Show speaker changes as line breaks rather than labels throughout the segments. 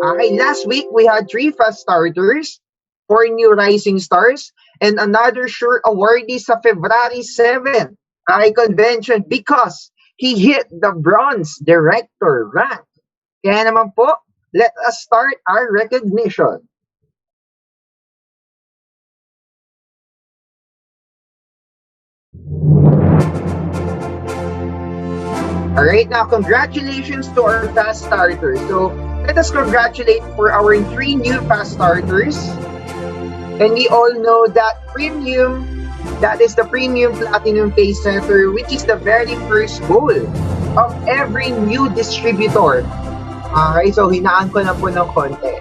Okay, last week we had 3 fast starters, 4 new rising stars, and another sure awardee sa February 7 convention because he hit the bronze director rank. Kaya naman po, let us start our recognition. Alright, now congratulations to our fast starters. So let us congratulate for our 3 new fast starters. And we all know that premium, that is the premium platinum pay center, which is the very first goal of every new distributor. Alright, so hinaan ko na po ng konti.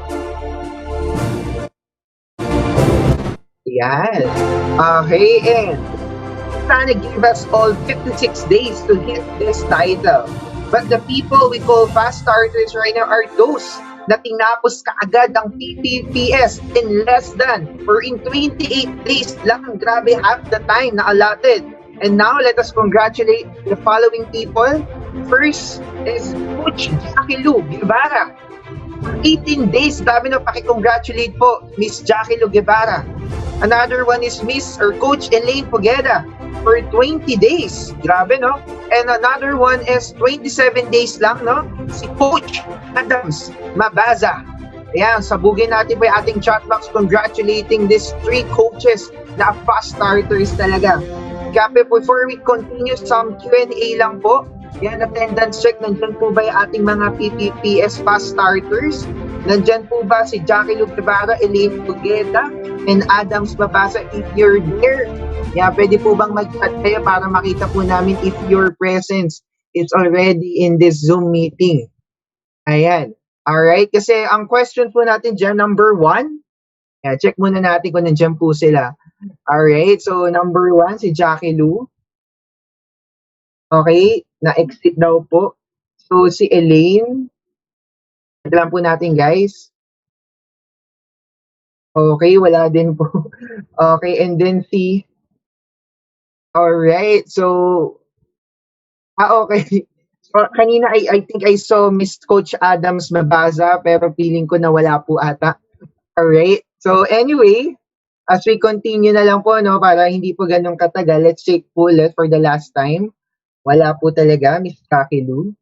Yan. Okay, and sana give us all 56 days to hit this title. But the people we call fast starters right now are those na tinapos kaagad ang PPPS in less than or in 28 days lang. Grabe, half the time na allotted. And now, let us congratulate the following people. First is Coach Jackie Lou Guevara. For 18 days, grabe na pakicongratulate po, Miss Jackie Lou Guevara. Another one is Miss or Coach Elaine Pogeda for 20 days. Grabe, no? And another one is 27 days lang, no? Si Coach Adams Mabaza. Ayan, sabugin natin po yung ating chat box congratulating these 3 coaches na fast starters talaga. Kaya before we continue, some Q&A lang po. Yan, attendance check. Nandyan po ba yung ating mga PPPS fast starters? Nandyan po ba si Jackie Lou Guevara, Elaine Pugeda, and Adams Mabasa? If you're there, yeah, pwede po bang mag-chat kayo para makita po namin if your presence is already in this Zoom meeting? Ayan. Alright, kasi ang question po natin dyan, number 1. Yeah, check muna natin kung nandyan po sila. Alright, so number 1, si Jackie Lou. Okay, na-exit daw po. So si Elaine, ito lang po natin guys. Okay, wala din po. Okay, and then si... Alright, so... okay. So, kanina I think I saw Miss Coach Adams Mabaza, pero feeling ko na wala po ata. Alright, so anyway, as we continue na lang po, no, para hindi po ganun katagal, let's take bullet for the last time. Wala po talaga, Miss Kakilu.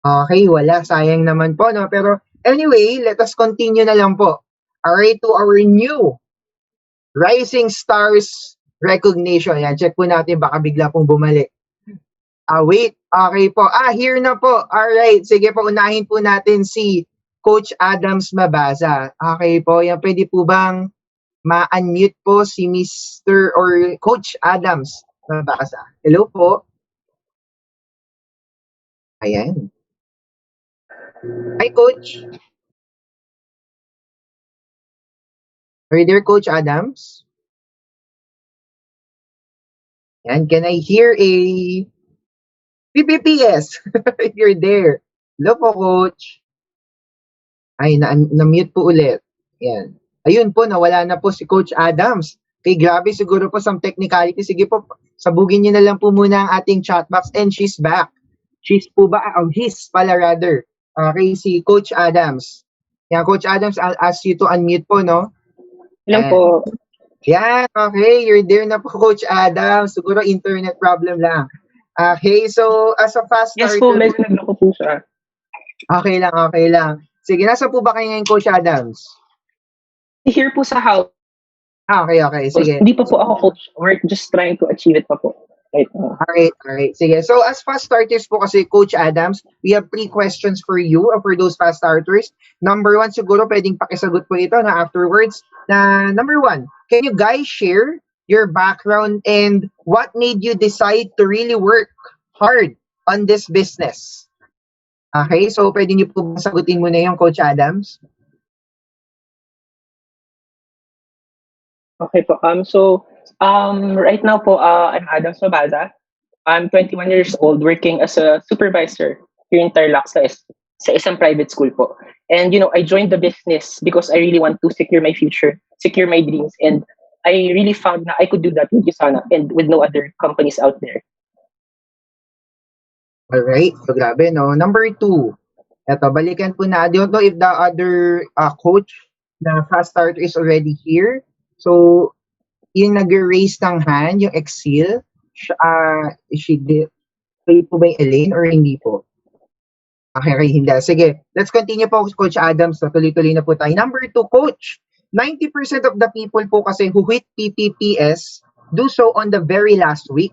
Okay, wala. Sayang naman po, no? Pero anyway, let us continue na lang po. Alright, to our new Rising Stars recognition. Yan, check po natin, baka bigla pong bumalik. Wait. Okay po. Here na po. Alright, sige po, unahin po natin si Coach Adams Mabaza. Okay po, yan, pwede po bang ma-unmute po si Mr. or Coach Adams Mabaza? Hello po. Ayan. Hi, Coach. Are you there, Coach Adams? And can I hear a PPPS if you're there? Hello po, Coach. Ay, na-mute po ulit. Yan. Ayun po, nawala na po si Coach Adams. Okay, grabe siguro po some technicality. Sige po, sabugin niyo na lang po muna ang ating chat box and she's back. She's po ba? His pala rather. Okay, si Coach Adams. Yan, Coach Adams, I'll ask you to unmute po, no?
Hello po.
Yan, okay, you're there na po, Coach Adams. Siguro internet problem lang. Okay, so as a fast
Yes
starter...
po, medyo nagloko po siya.
Okay lang, okay lang. Sige, nasa po ba kayo ngayon, Coach Adams?
Here po sa house.
Okay, okay, sige.
Hindi pa po ako coach. We're just trying to achieve it pa po. Right now.
Alright, sige. So as fast starters po kasi, Coach Adams, we have 3 questions for you for those fast starters. Number 1, siguro pwedeng pakisagot po ito na afterwards. Number 1, can you guys share your background and what made you decide to really work hard on this business? Okay, so pwede niyo po sagutin muna yung Coach Adams.
Okay po. Right now po, I'm Adams Mabaza. I'm 21 years old, working as a supervisor here in Tarlac sa isang private school po. And I joined the business because I really want to secure my future, secure my dreams, and I really found na I could do that with Usana and with no other companies out there.
Alright, so grabe, no? Number 2, Eto, balikan po na. I don't know if the other coach na fast starter is already here. So, yung nag-raise ng hand, yung Exil, she did, kayo po ba yung Elaine or hindi po? Okay, okay, hindi. Sige, let's continue po, Coach Adams. So, tuloy-tuloy na po tayo. Number 2, Coach. 90% of the people po kasi who hit PPPS do so on the very last week.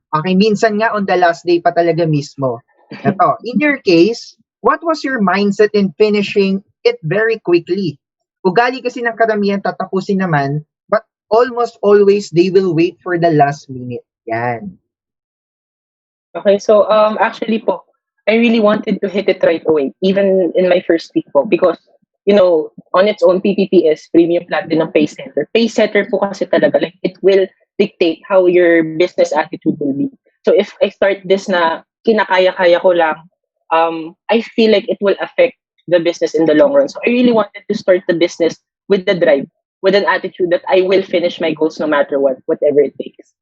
Okay, minsan nga on the last day pa talaga mismo. Ito, in your case, what was your mindset in finishing it very quickly? Ugali kasi ng karamihan tatapusin naman, but almost always they will wait for the last minute. Yan.
Okay, so actually po, I really wanted to hit it right away, even in my first week po, because on its own, PPPS, Premium Platinum Pay Setter. Pay Setter po kasi talaga, like, it will dictate how your business attitude will be. So if I start this na kinakaya-kaya ko lang, I feel like it will affect the business in the long run. So I really wanted to start the business with the drive, with an attitude that I will finish my goals no matter what, whatever it takes.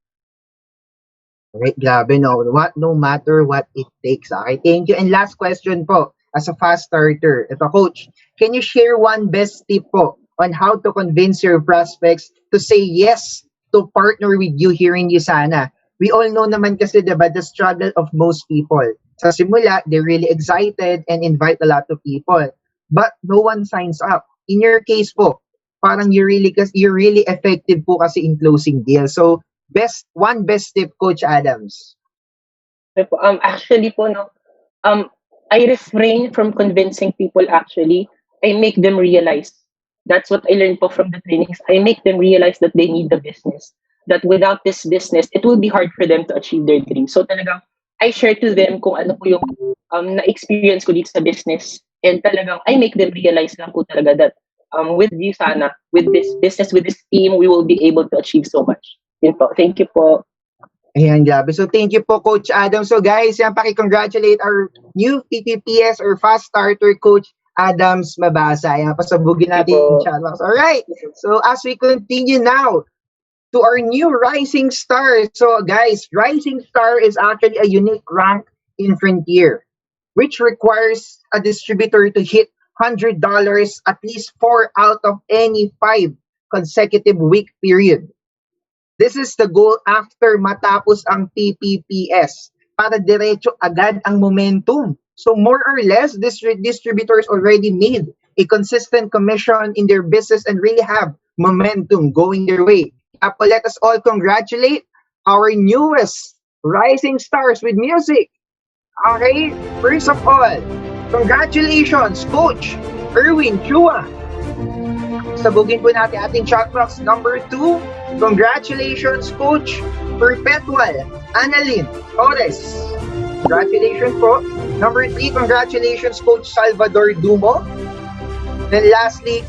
Right, grabe, no matter what it takes. Okay, thank you. And last question po, as a fast starter. Ito, Coach, can you share one best tip po on how to convince your prospects to say yes to partner with you here in Usana? We all know naman kasi, diba, the struggle of most people. Sa simula, they're really excited and invite a lot of people. But no one signs up. In your case po, parang you're really effective po kasi in closing deals. So, one best tip, Coach Adams.
Actually po, I refrain from convincing people actually. I make them realize. That's what I learned po from the trainings. I make them realize that they need the business. That without this business, it will be hard for them to achieve their dreams. So talagang, I share to them kung ano po yung na-experience ko dito sa business. And talagang, I make them realize lang po talaga that with you sana, with this business, with this team, we will be able to achieve so much. Yun po. Thank you po.
Ayan, grabe. So, thank you po, Coach Adam. So, guys, yan, paki-congratulate our new PPPS or fast starter, Coach Adams Mabasa. Ayan, pasabugin natin yung chat box. Alright, so as we continue now to our new Rising Star. So, guys, Rising Star is actually a unique rank in Frontier, which requires a distributor to hit $100 at least 4 out of any 5 consecutive week period. This is the goal after matapos ang PPPS para diretso agad ang momentum. So more or less, distributors already made a consistent commission in their business and really have momentum going their way. Let us all congratulate our newest rising stars with music. Okay, first of all, congratulations, Coach Erwin Chua. Sabugin po natin ating chat box. Number 2, congratulations, Coach Perpetual Annalyn Torres. Congratulations po. Number 3, congratulations, Coach Salvador Dumo. Then lastly,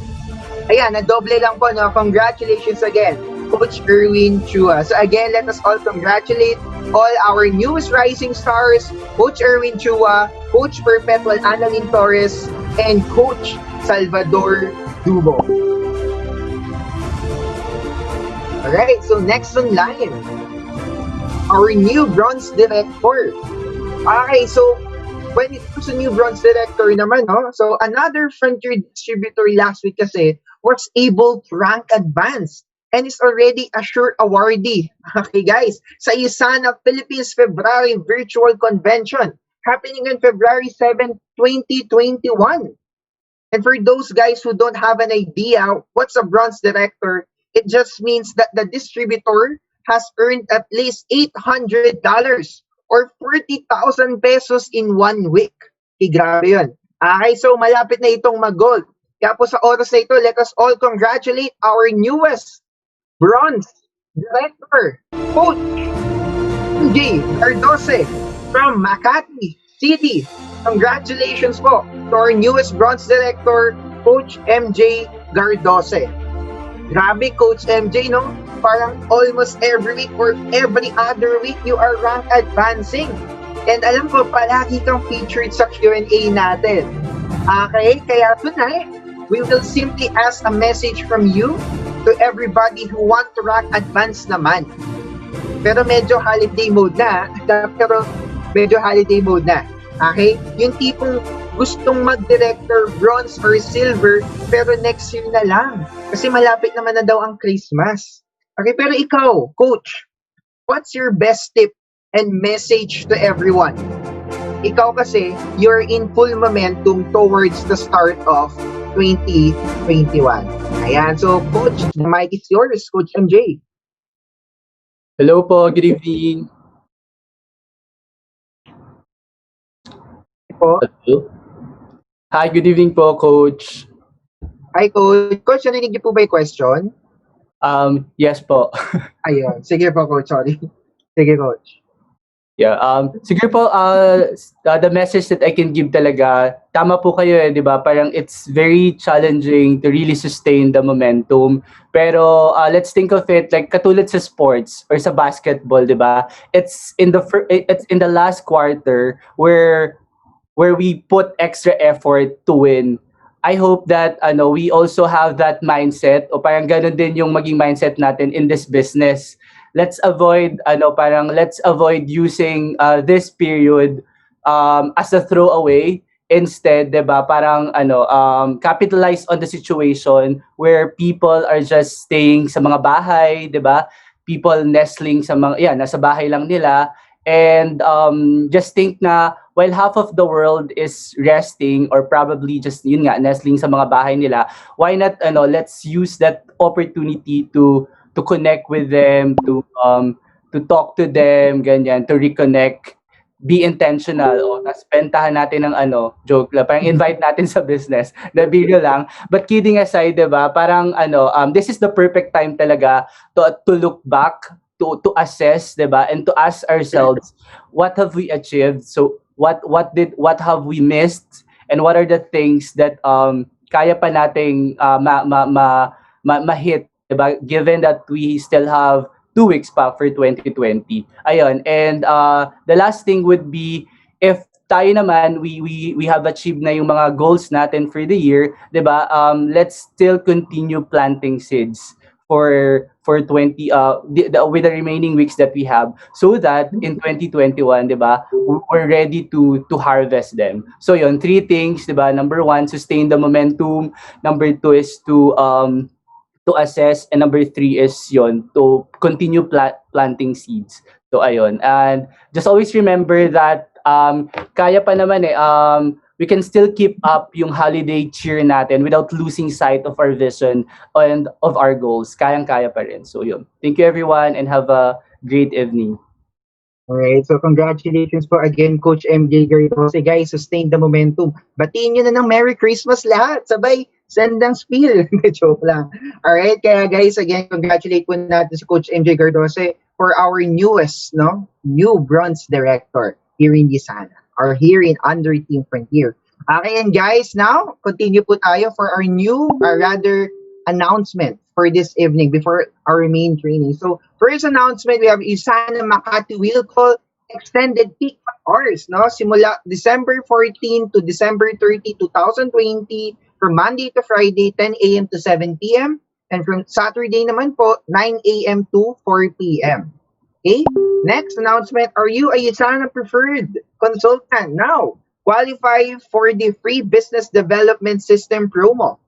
ayan, na-doble lang po, no? Congratulations again, Coach Erwin Chua. So again, let us all congratulate all our newest rising stars, Coach Erwin Chua, Coach Perpetual Annalyn Torres, and Coach Salvador Dumo. Alright, so next on line, our new bronze director. Okay, so when it comes to new bronze director naman, no? So another Frontier distributor last week kasi was able to rank advance and is already a sure awardee. Okay, guys, sa Usana Philippines February Virtual Convention happening on February 7, 2021. And for those guys who don't have an idea what's a bronze director, it just means that the distributor has earned at least $800 or 40,000 pesos in 1 week. Okay, grabe yun. Okay, so malapit na itong mag-gold. Kaya po sa oras na ito, let us all congratulate our newest bronze director, Coach MJ Cardose from Makati City. Congratulations po to our newest bronze director, Coach MJ Gardose. Grabe, Coach MJ, no? Parang almost every week or every other week, you are rank advancing. And alam ko, palagi kang featured sa Q&A natin. Okay? Kaya tonight, we will simply ask a message from you to everybody who want to rank advance naman. Pero medyo holiday mode na. Okay? Yung tipong gustong mag-director, bronze or silver, pero next year na lang. Kasi malapit naman na daw ang Christmas. Okay, pero ikaw, coach, what's your best tip and message to everyone? Ikaw kasi, you're in full momentum towards the start of 2021. Ayan, so coach, the mic is yours, Coach MJ.
Hello po, good evening.
Po.
Hello. Hi, good evening po, Coach.
Hi, Coach. Coach, narinig niyo po ba yung question?
Yes po.
Ayun. Sige po, Coach. Sorry. Sige, Coach.
Yeah, siguro po, the message that I can give talaga, tama po kayo di ba? Parang it's very challenging to really sustain the momentum. Pero let's think of it like katulad sa sports or sa basketball, di ba? It's in the last quarter where we put extra effort to win. I hope that we also have that mindset o parang ganun din yung maging mindset natin in this business. Let's avoid let's avoid using this period as a throwaway. Instead, 'di ba? Parang capitalize on the situation where people are just staying sa mga bahay, 'di ba? People nestling sa mga nasa bahay lang nila. And just think na while half of the world is resting or probably just yun nga nestling sa mga bahay nila, why not let's use that opportunity to connect with them, to talk to them, ganyan, to reconnect, be intentional o tas bentahan natin ng joke lang, parang invite natin sa business, na biro lang. But kidding aside, 'di ba? Parang this is the perfect time talaga to look back, to assess, 'di ba? And to ask ourselves, what have we achieved? So what have we missed? And what are the things that kaya pa nating ma-hit, 'di ba? Given that we still have 2 weeks pa for 2020. Ayun. And the last thing would be if tayo naman we have achieved na yung mga goals natin for the year, 'di ba? Let's still continue planting seeds for 20 with the remaining weeks that we have, so that in 2021, 'di ba, we're ready to harvest them. So yon, three things, 'di ba? Number one, sustain the momentum. Number two is to assess, and number three is yon, to continue planting seeds. So ayun, and just always remember that kaya pa naman we can still keep up yung holiday cheer natin without losing sight of our vision and of our goals. Kayang-kaya pa rin. So yun. Thank you everyone and have a great evening.
Alright, so congratulations po again, Coach MJ Gardos. Guys, sustain the momentum. Batiin nyo na ng Merry Christmas lahat. Sabay, sendang spiel. Joke lang. Alright, kaya guys, again, congratulate po natin si Coach MJ Gardose for our newest, new bronze director here in Gisana, or here in Under Team Frontier. Okay, and guys, now, continue po tayo for our new, or rather, announcement for this evening before our main training. So, first announcement, we have Isana Makati will call extended peak hours, simula December 14 to December 30, 2020, from Monday to Friday, 10 a.m. to 7 p.m. And from Saturday naman po, 9 a.m. to 4 p.m. Okay? Next announcement, are you a Isana preferred consultant now? Qualify for the free business development system promo.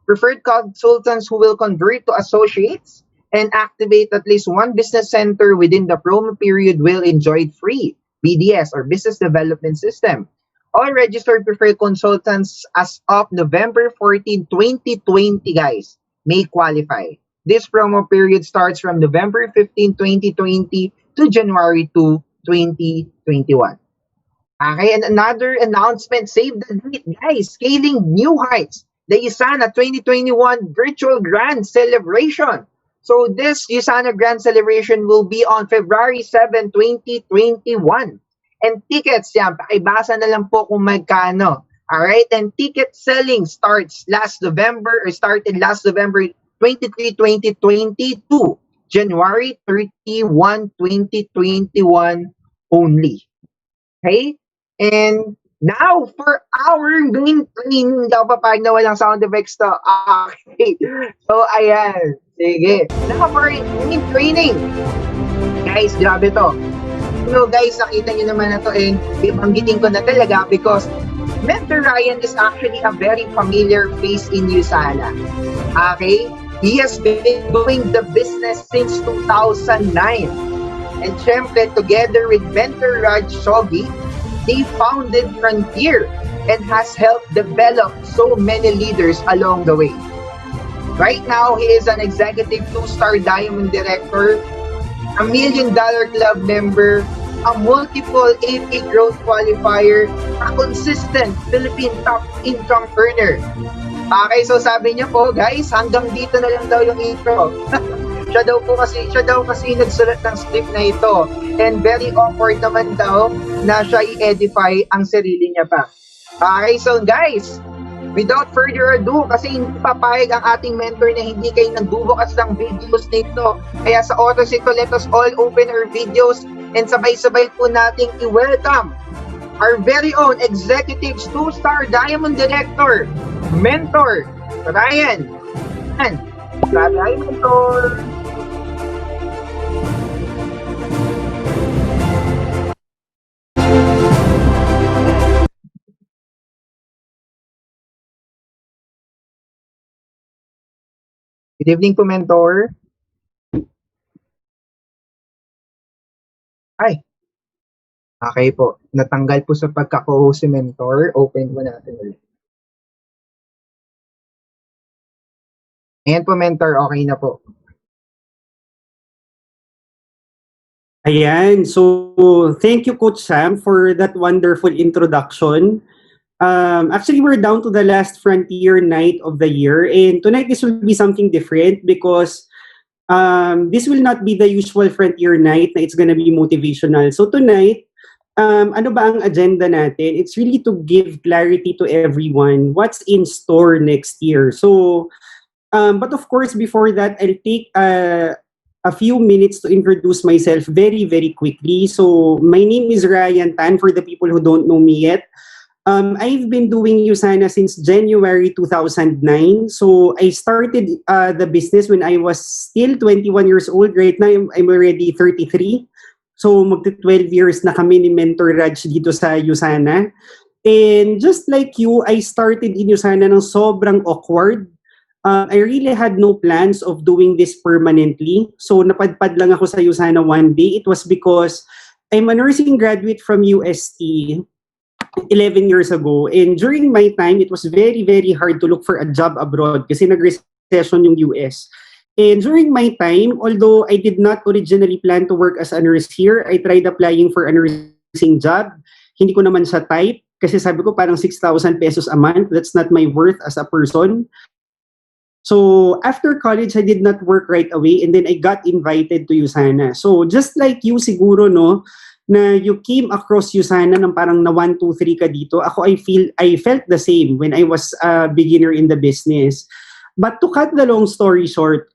Preferred consultants who will convert to associates and activate at least one business center within the promo period will enjoy free BDS, or Business Development System. All registered preferred consultants as of November 14, 2020, guys, may qualify. This promo period starts from November 15, 2020 to January 2, 2021. Okay, and another announcement, save the date, guys, scaling new heights. The Isana 2021 Virtual Grand Celebration. So this Isana Grand Celebration will be on February 7, 2021. And tickets, pakibasa na lang po kung magkano. Alright, and ticket selling started last November 23, 2020 to January 31, 2021 only. Okay? And now, for our main training, hindi ako papayag na walang sound effects to. Okay. So, ayan. Sige. Now, for our main training. Guys, grabe to. Guys, nakita nyo naman na to, and bibanggitin ko na talaga because Mentor Ryan is actually a very familiar face in USANA. Okay? He has been doing the business since 2009. And syempre, together with Mentor Raj Shogi, they founded Frontier and has helped develop so many leaders along the way. Right now, he is an executive two-star diamond director, a $1 million club member, a multiple AP growth qualifier, a consistent Philippine top income earner. Okay, so sabi niya po, guys, hanggang dito na lang daw yung intro. Siya daw kasi nagsulat ng script na ito. And very awkward naman daw na siya i-edify ang sarili niya pa. Okay, so guys, without further ado, kasi hindi papayag ang ating mentor na hindi kayo nagbubukas ng videos nito. Kaya sa oras ito, let us all open our videos and sabay-sabay po nating i-welcome our very own Executives 2-star Diamond Director, Mentor Ryan. Hi, Mentor! Good evening po, Mentor. Ay, okay po. Natanggal po sa pagkako-host si Mentor. Open po natin ulit. Ayan po, Mentor. Okay na po.
Ayan. So, thank you, Coach Sam, for that wonderful introduction. Actually, we're down to the last Frontier night of the year. And tonight, this will be something different because this will not be the usual Frontier night na it's gonna be motivational. So tonight, ano ba ang agenda natin? It's really to give clarity to everyone what's in store next year. So, but of course, before that, I'll take a few minutes to introduce myself very, very quickly. So, my name is Ryan Tan, for the people who don't know me yet. I've been doing USANA since January 2009. So, I started the business when I was still 21 years old. Right now, I'm already 33. So, magti-12 years na kami ni Mentor Raj dito sa USANA. And just like you, I started in USANA ng sobrang awkward. I really had no plans of doing this permanently. So, napadpad lang ako sa USANA one day. It was because I'm a nursing graduate from UST 11 years ago. And during my time, it was very, very hard to look for a job abroad kasi nag-recession yung US. And during my time, although I did not originally plan to work as a nurse here, I tried applying for a nursing job. Hindi ko naman siya type kasi sabi ko parang 6,000 pesos a month. That's not my worth as a person. So after college, I did not work right away and then I got invited to USANA. So just like you siguro, no, na you came across USANA ng parang na 1, 2, 3 ka dito. Ako, I felt the same when I was a beginner in the business. But to cut the long story short,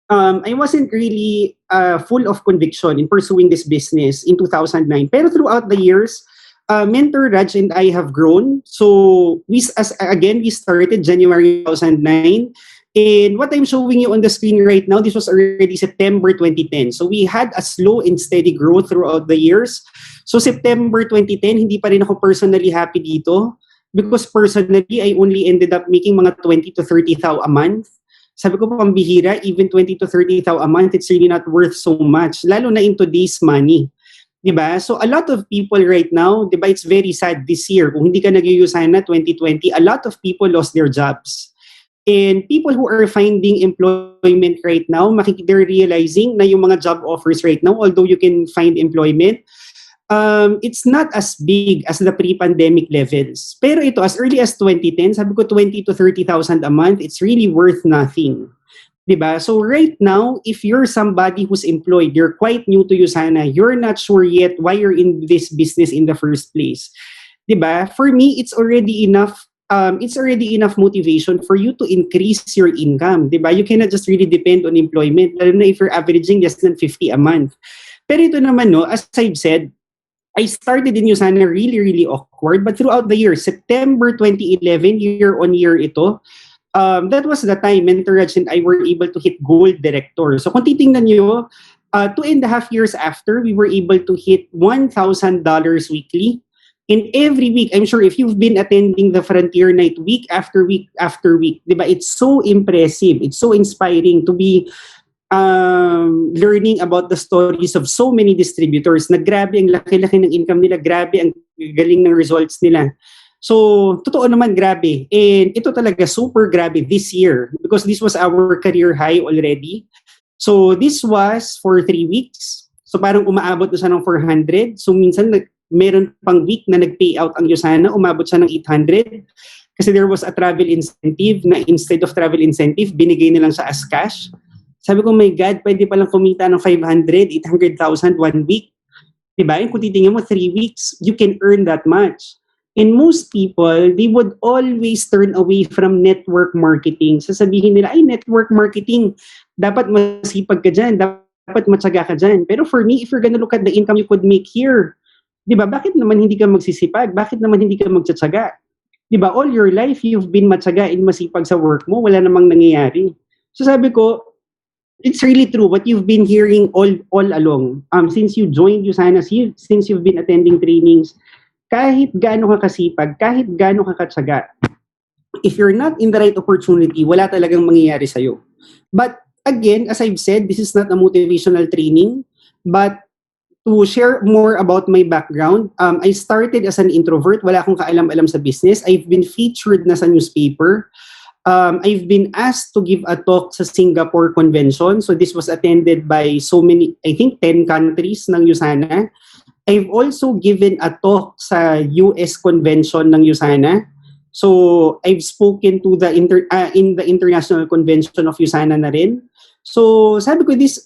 I wasn't really full of conviction in pursuing this business in 2009. Pero throughout the years, Mentor Raj and I have grown. So we started January 2009. And what I'm showing you on the screen right now, this was already September 2010. So we had a slow and steady growth throughout the years. So September 2010, hindi pa rin ako personally happy dito because personally, I only ended up making mga 20 to 30 thou a month. Sabi ko, pambihira, even 20 to 30 thou a month, it's really not worth so much, lalo na in today's money. Diba? So a lot of people right now, diba, it's very sad this year. Kung hindi ka nag-USANA 2020, a lot of people lost their jobs. And people who are finding employment right now, they're realizing na yung mga job offers right now, although you can find employment, it's not as big as the pre-pandemic levels. Pero ito, as early as 2010, sabi ko 20 to 30,000 a month, it's really worth nothing. Diba? So right now, if you're somebody who's employed, you're quite new to USANA, you're not sure yet why you're in this business in the first place. Diba? For me, it's already enough motivation for you to increase your income. Diba? You cannot just really depend on employment, lalo na if you're averaging less than 50 a month. Pero ito naman, no, as I've said, I started in USANA really, really awkward. But throughout the year, September 2011, year on year ito, that was the time Mentor Raj and I were able to hit Gold Director. So kung titingnan nyo, 2.5 years after, we were able to hit $1,000 weekly. And every week, I'm sure if you've been attending the Frontier Night week after week after week, di ba, it's so impressive. It's so inspiring to be learning about the stories of so many distributors na grabe ang laki-laki ng income nila, grabe ang galing ng results nila. So, totoo naman, grabe. And ito talaga super grabe this year because this was our career high already. So, this was for 3 weeks. So, parang umaabot na siya ng 400. So, minsan meron pang week na nag-payout ang Yusana, umabot siya ng 800. Kasi there was a travel incentive na instead of travel incentive, binigay nilang siya as cash. Sabi ko, my God, pwede palang kumita ng 500, 800,000 one week. Diba? Yung kung titingnan mo, 3 weeks, you can earn that much. And most people, they would always turn away from network marketing. Sasabihin nila, ay, network marketing, dapat masipag ka dyan, dapat matyaga ka dyan. Pero for me, if you're gonna look at the income you could make here, diba, bakit naman hindi ka magsisipag? Bakit naman hindi ka magtsatsaga? Diba, all your life, you've been matyaga and masipag sa work mo, wala namang nangyayari. So sabi ko, it's really true what you've been hearing all along. Since you joined Usana, since you've been attending trainings, kahit gaano ka kasipag, kahit gaano ka katsaga, if you're not in the right opportunity, wala talagang mangyayari sa'yo. But again, as I've said, this is not a motivational training, but to share more about my background, I started as an introvert. Wala akong kaalam-alam sa business. I've been featured na sa newspaper. I've been asked to give a talk sa Singapore Convention. So this was attended by so many, I think 10 countries ng Usana. I've also given a talk sa US Convention ng Usana. So I've spoken to the in the International Convention of Usana na rin. So sabi ko, this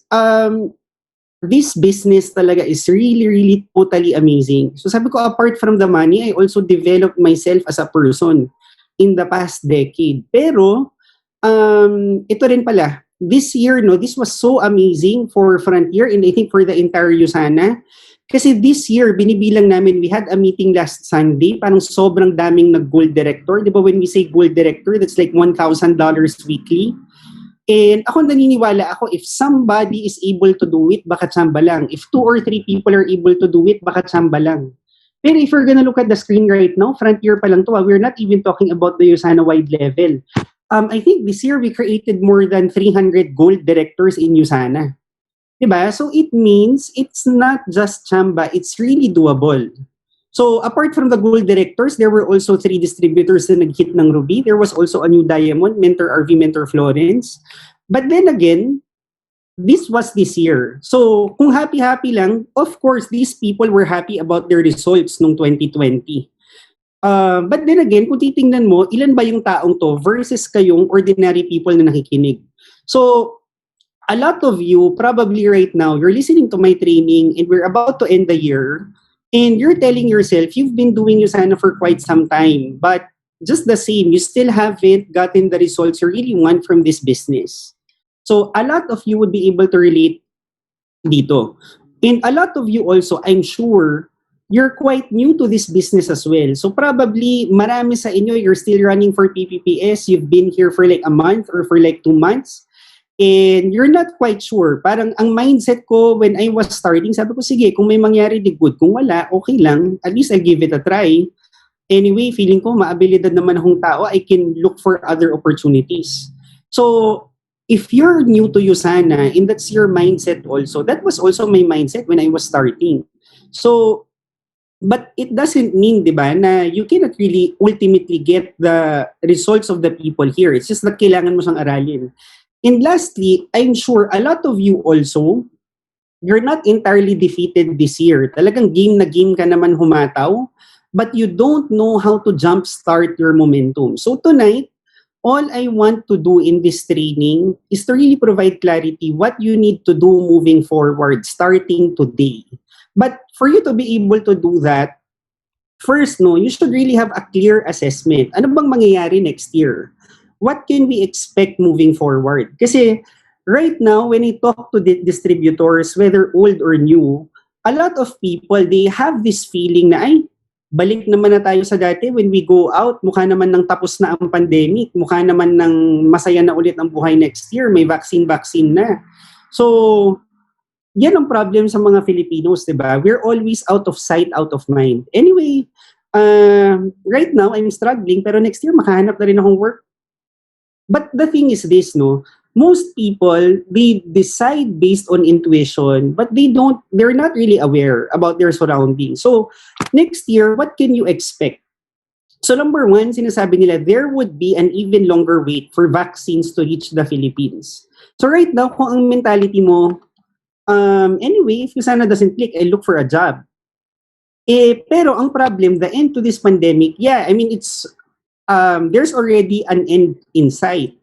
business talaga is really, really totally amazing. So sabi ko, apart from the money, I also developed myself as a person in the past decade. Pero, ito rin pala, this year, no, this was so amazing for Frontier and I think for the entire Usana. Kasi this year, binibilang namin, we had a meeting last Sunday, parang sobrang daming nag-gold director. Di ba when we say gold director, that's like $1,000 weekly. And ako naniniwala ako, if somebody is able to do it, baka tsamba lang. If 2 or 3 people are able to do it, baka tsamba lang. Pero if you're gonna look at the screen right now, Frontier pa lang to, we're not even talking about the Usana-wide level. I think this year we created more than 300 gold directors in Usana. Diba? So it means it's not just chamba, it's really doable. So apart from the gold directors, there were also 3 distributors na nag-hit ng Ruby. There was also a new diamond, Mentor RV, Mentor Florence. But then again, this was this year. So kung happy-happy lang, of course, these people were happy about their results nung 2020. But then again, kung titingnan mo, ilan ba yung taong to versus kayong ordinary people na nakikinig? So, a lot of you, probably right now, you're listening to my training and we're about to end the year and you're telling yourself, you've been doing Usana for quite some time, but just the same, you still haven't gotten the results you really want from this business. So, a lot of you would be able to relate dito. And a lot of you also, I'm sure, you're quite new to this business as well. So probably, marami sa inyo, you're still running for PPPS, you've been here for like a month or for like 2 months, and you're not quite sure. Parang ang mindset ko when I was starting, sabi ko, sige, kung may mangyari, di good. Kung wala, okay lang. At least I'll give it a try. Anyway, feeling ko, maabilidad naman akong tao, I can look for other opportunities. So, if you're new to Usana, and that's your mindset also, that was also my mindset when I was starting. So, but it doesn't mean, di ba, na you cannot really ultimately get the results of the people here. It's just that kailangan mo siyang aralin. And lastly, I'm sure a lot of you also, you're not entirely defeated this year. Talagang game na game ka naman humataw, but you don't know how to jumpstart your momentum. So tonight, all I want to do in this training is to really provide clarity what you need to do moving forward, starting today. But for you to be able to do that, first, no, you should really have a clear assessment. Ano bang mangyayari next year? What can we expect moving forward? Kasi right now, when I talk to the distributors, whether old or new, a lot of people, they have this feeling na, ay, balik naman na tayo sa dati. When we go out, mukha naman ng tapos na ang pandemic. Mukha naman ng masaya na ulit ang buhay next year. May vaccine na. So, yan ang problem sa mga Filipinos, di ba? We're always out of sight, out of mind. Anyway, right now, I'm struggling, pero next year, makahanap na rin akong work. But the thing is this, no? Most people, they decide based on intuition, but they're not really aware about their surroundings. So, next year, what can you expect? So, number one, sinasabi nila, there would be an even longer wait for vaccines to reach the Philippines. So, right now, kung ang mentality mo, anyway, if Usana doesn't click, I look for a job. Pero ang problem, the end to this pandemic, yeah, I mean, there's already an end in sight.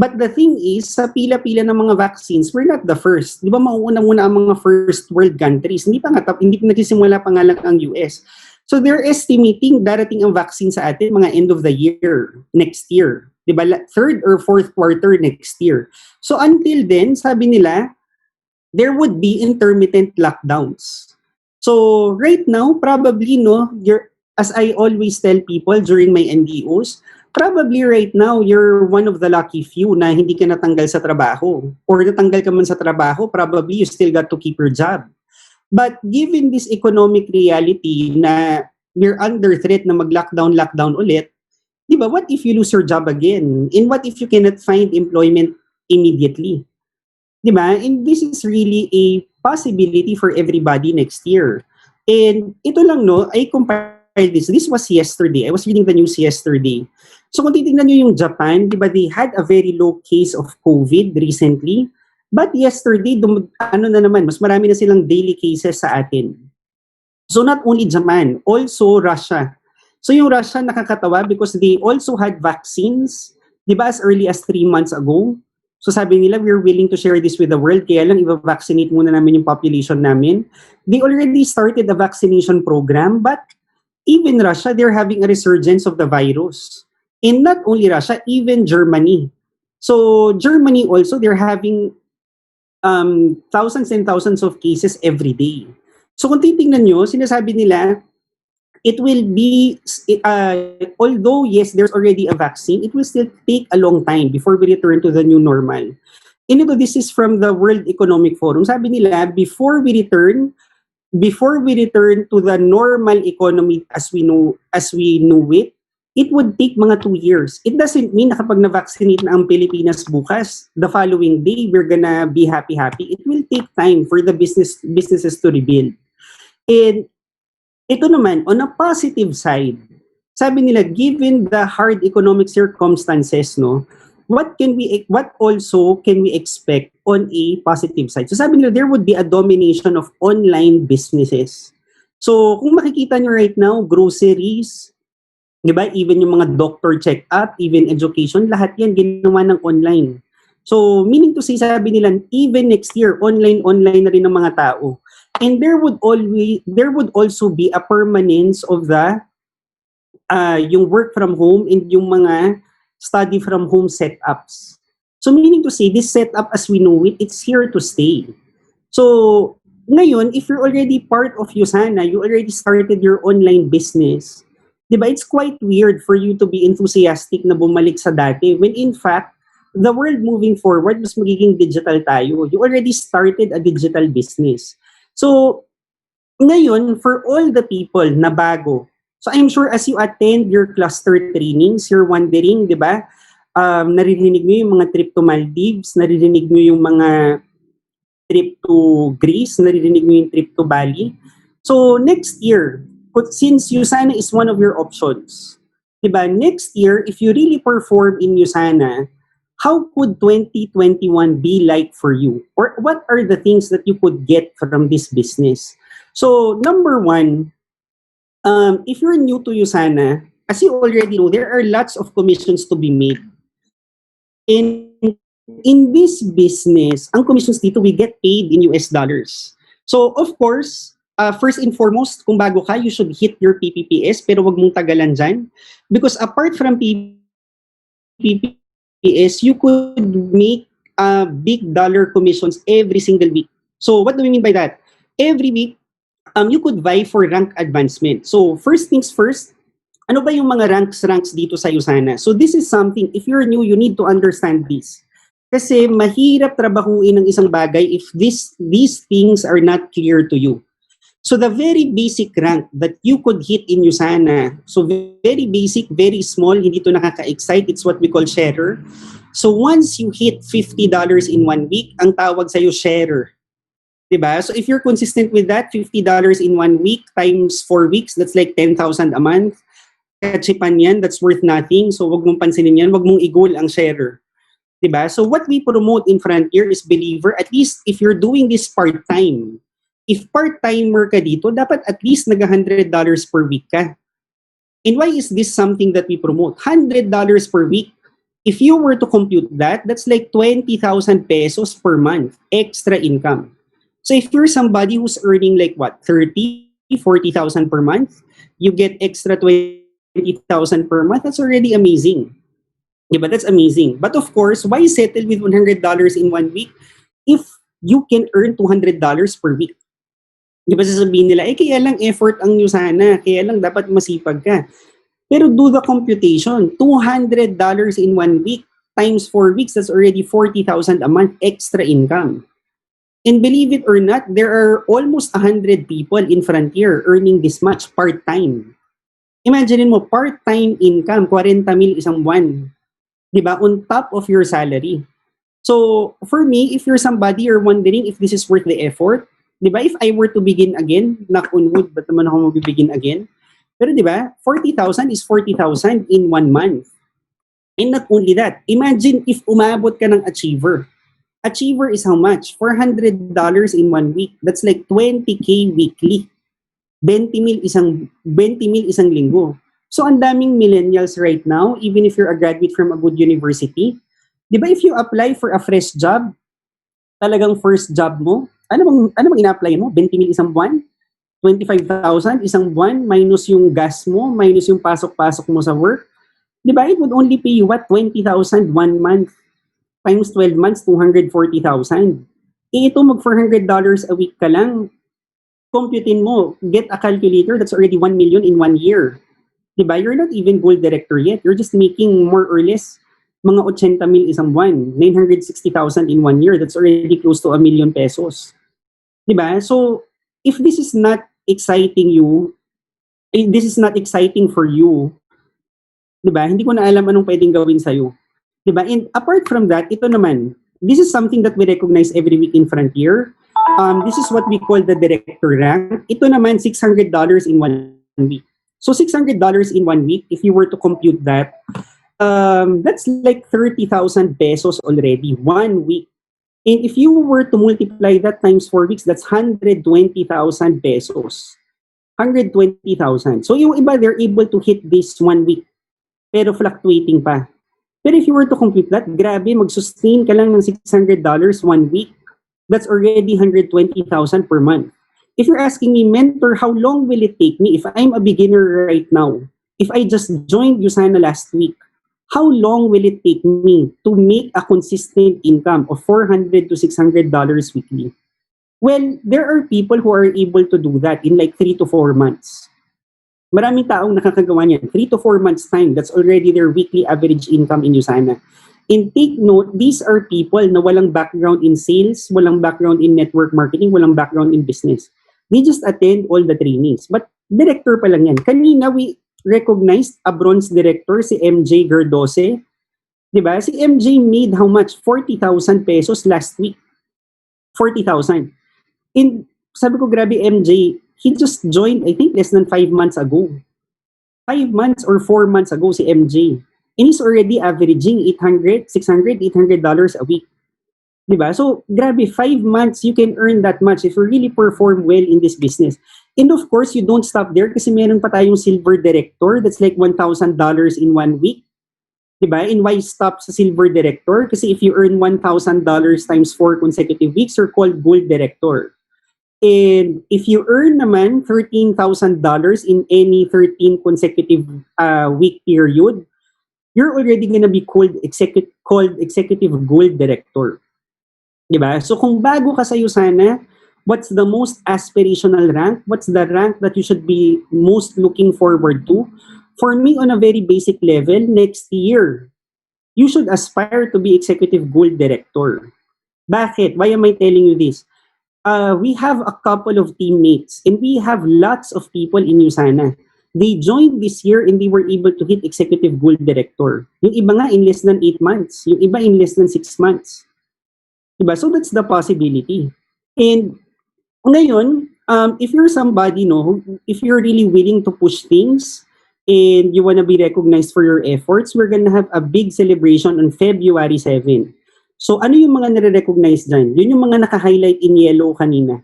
But the thing is, sa pila-pila ng mga vaccines, we're not the first. Di ba mauuna muna ang mga first world countries? Hindi nagsisimula pa nga lang ang US. So they're estimating darating ang vaccine sa atin mga end of the year, next year. Di ba? Third or fourth quarter next year. So until then, sabi nila, there would be intermittent lockdowns. So right now, probably, no, as I always tell people during my NDOs, probably right now, you're one of the lucky few na hindi ka natanggal sa trabaho. Or natanggal ka man sa trabaho, probably you still got to keep your job. But given this economic reality na we're under threat na mag-lockdown ulit, di ba, what if you lose your job again? And what if you cannot find employment immediately? Di ba? And this is really a possibility for everybody next year. And ito lang, no, I compare this. This was yesterday. I was reading the news yesterday. So kung titignan nyo yung Japan, di ba, they had a very low case of COVID recently. But yesterday, mas marami na silang daily cases sa atin. So not only Japan, also Russia. So yung Russia nakakatawa because they also had vaccines, di ba, as early as 3 months ago. So sabi nila, we're willing to share this with the world, kaya lang i-vaccinate muna namin yung population namin. They already started the vaccination program, but even Russia, they're having a resurgence of the virus. And not only Russia, even Germany. So Germany also, they're having thousands and thousands of cases every day. So kung titingnan nyo, sinasabi nila, it will be, although yes, there's already a vaccine, it will still take a long time before we return to the new normal. And this is from the World Economic Forum. Sabi nila, before we return to the normal economy as we know it, it would take mga 2 years. It doesn't mean na kapag na-vaccinate na ang Pilipinas bukas, the following day, we're gonna be happy. It will take time for the businesses to rebuild. And ito naman, on a positive side, sabi nila, given the hard economic circumstances, no, what also can we expect on a positive side? So sabi nila, there would be a domination of online businesses. So kung makikita nyo right now, groceries, di ba, even yung mga doctor check-up, even education, lahat yan ginawa ng online. So meaning to say, sabi nila, even next year, online na rin ng mga tao. And there would also be a permanence of the yung work from home and yung mga study from home setups. So meaning to say, this setup as we know it, it's here to stay. So ngayon, if you're already part of Usana, you already started your online business, diba, it's quite weird for you to be enthusiastic na bumalik sa dati when in fact, the world moving forward, mas magiging digital tayo. You already started a digital business. So, ngayon, for all the people na bago, so I'm sure as you attend your cluster trainings, you're wondering, di ba, naririnig nyo yung mga trip to Maldives, naririnig nyo yung mga trip to Greece, naririnig nyo yung trip to Bali. So, next year, since Usana is one of your options, di ba, next year, if you really perform in Usana, how could 2021 be like for you? Or what are the things that you could get from this business? So, number one, if you're new to Usana, as you already know, there are lots of commissions to be made. And in this business, ang commissions dito, we get paid in US dollars. So, of course, first and foremost, kung bago ka, you should hit your PPPS, pero wag mong tagalan dyan. Because apart from PPPS, you could make big dollar commissions every single week. So what do we mean by that? Every week, you could vie for rank advancement. So first things first, ano ba yung mga ranks dito sa Usana? So this is something, if you're new, you need to understand this. Kasi mahirap trabahuin ng isang bagay if these things are not clear to you. So the very basic rank that you could hit in Usana, so very basic, very small, hindi to nakaka-excite, it's what we call sharer. So once you hit $50 in 1 week, ang tawag sa'yo sharer. Diba? So if you're consistent with that, $50 in 1 week times 4 weeks, that's like 10,000 a month. Kachipan yan, that's worth nothing. So wag mong pansinin yan, wag mong i-goal ang sharer. Diba? So what we promote in Frontier is believer, at least if you're doing this part-time, if part-timer ka dito, dapat at least nag-$100 per week ka. And why is this something that we promote? $100 per week. If you were to compute that, that's like 20,000 pesos per month, extra income. So if you're somebody who's earning like what, 30, 40,000 per month, you get extra 20,000 per month, that's already amazing. Yeah, but that's amazing. But of course, why settle with $100 in 1 week if you can earn $200 per week? Di ba sasabihin nila, kaya lang effort ang nyo sana, kaya lang dapat masipag ka. Pero do the computation, $200 in 1 week times 4 weeks, that's already 40,000 a month extra income. And believe it or not, there are almost 100 people in Frontier earning this much part-time. Imagine mo, part-time income, 40 mil isang buwan. Diba? On top of your salary. So, for me, if you're somebody you're wondering if this is worth the effort, diba? If I were to begin again, knock on wood, ba't naman ako mag-begin again? Pero diba, 40,000 is 40,000 in 1 month. And not only that, imagine if umabot ka ng achiever. Achiever is how much? $400 in 1 week. That's like 20K weekly. 20 mil isang linggo. So ang daming millennials right now, even if you're a graduate from a good university, di ba if you apply for a fresh job, talagang first job mo, ano bang ina-apply mo? 20 mil isang buwan? 25,000 isang buwan minus yung gas mo, minus yung pasok-pasok mo sa work. Di ba? It would only pay you what? 20,000 1 month times 12 months, 240,000. Ito mag $400 a week ka lang, computein mo, get a calculator, that's already 1 million in 1 year. Diba? You're not even gold director yet. You're just making more or less mga 80 mil isang buwan, 960,000 in 1 year. That's already close to 1 million pesos. Diba? So, if this is not exciting you, if this is not exciting for you, diba? Hindi ko na alam anong pwedeng gawin sa'yo. Diba? And apart from that, ito naman, this is something that we recognize every week in Frontier. This is what we call the director rank. Ito naman, $600 in 1 week. So $600 in 1 week, if you were to compute that, that's like 30,000 pesos already, 1 week. And if you were to multiply that times 4 weeks, that's 120,000 pesos. 120,000. So yung iba, they're able to hit this 1 week, pero fluctuating pa. Pero if you were to compute that, grabe, mag-sustain ka lang ng $600 1 week. That's already 120,000 per month. If you're asking me, mentor, how long will it take me if I'm a beginner right now? If I just joined Usana last week, how long will it take me to make a consistent income of $400 to $600 weekly? Well, there are people who are able to do that in like 3 to 4 months. Maraming taong nakakagawa niyan. 3 to 4 months time, that's already their weekly average income in Usana. And take note, these are people na walang background in sales, walang background in network marketing, walang background in business. They just attend all the trainings. But director pa lang yan. Kanina we recognized a bronze director, si MJ Gerdose. Diba? Si MJ made how much? 40,000 pesos last week. 40,000. And sabi ko, grabe MJ, he just joined, I think, less than 5 months ago. 5 months or 4 months ago si MJ. And he's already averaging $800, $600, $800 a week. Diba? So, grabe, 5 months, you can earn that much if you really perform well in this business. And of course, you don't stop there kasi meron pa tayong silver director. That's like $1,000 in 1 week. Diba? And why stop sa silver director? Kasi if you earn $1,000 times 4 consecutive weeks, you're called gold director. And if you earn naman $13,000 in any 13 consecutive week period, you're already gonna be called executive gold director. Diba? So kung bago ka sa Usana, what's the most aspirational rank? What's the rank that you should be most looking forward to? For me, on a very basic level, next year, you should aspire to be executive gold director. Bakit? Why am I telling you this? We have a couple of teammates and we have lots of people in USANA. They joined this year and they were able to hit executive gold director. Yung iba nga in less than 8 months. Yung iba in less than 6 months. Diba? So that's the possibility. And ngayon, if you're somebody, no, if you're really willing to push things and you want to be recognized for your efforts, we're gonna have a big celebration on February 7. So ano yung mga nare-recognize dyan? Yun yung mga naka-highlight in yellow kanina.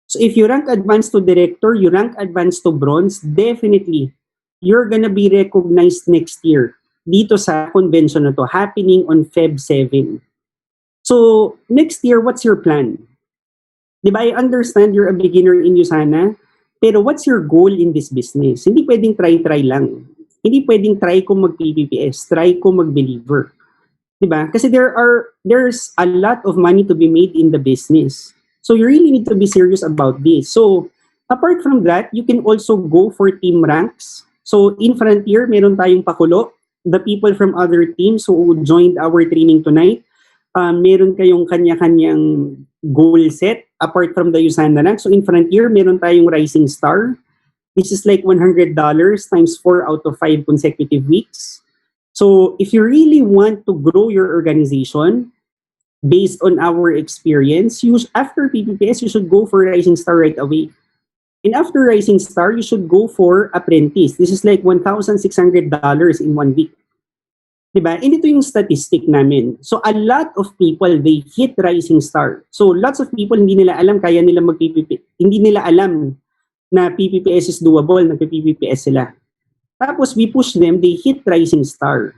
So if you rank advanced to director, you rank advanced to bronze, definitely, you're gonna be recognized next year dito sa convention na to, happening on Feb 7. So next year, what's your plan? Diba, I understand you're a beginner in USANA, pero what's your goal in this business? Hindi pwedeng try-try lang. Hindi pwedeng try ko mag-PPPS, try ko mag-believer. Diba? Kasi there's a lot of money to be made in the business. So you really need to be serious about this. So apart from that, you can also go for team ranks. So in Frontier, meron tayong pakulo. The people from other teams who joined our training tonight, meron kayong kanya-kanyang goal set apart from the USANA rank. So in Frontier, meron tayong Rising Star. This is like $100 times 4 out of 5 consecutive weeks. So if you really want to grow your organization, based on our experience, after PPPS, you should go for Rising Star right away. And after Rising Star, you should go for Apprentice. This is like $1,600 in 1 week. Diba? And ito yung statistic namin. So a lot of people, they hit Rising Star. So lots of people, hindi nila alam, kaya nila mag-PPP. Hindi nila alam na PPPS is doable, nag-PPPS sila. Tapos we push them, they hit Rising Star.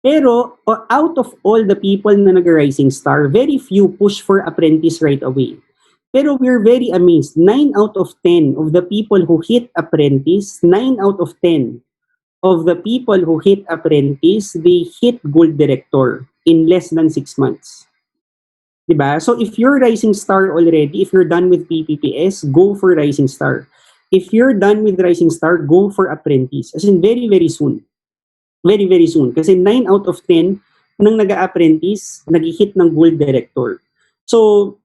Pero out of all the people na nag-Rising Star, very few push for Apprentice right away. Pero we're very amazed. 9 out of 10 of the people who hit Apprentice, 9 out of 10 of the people who hit Apprentice, they hit Gold Director in less than 6 months. Diba? So if you're Rising Star already, if you're done with PPPS, go for Rising Star. If you're done with Rising Star, go for Apprentice. As in very, very soon. Very, very soon. Kasi 9 out of 10 nang nag-apprentice, nag-hit ng Gold Director. So,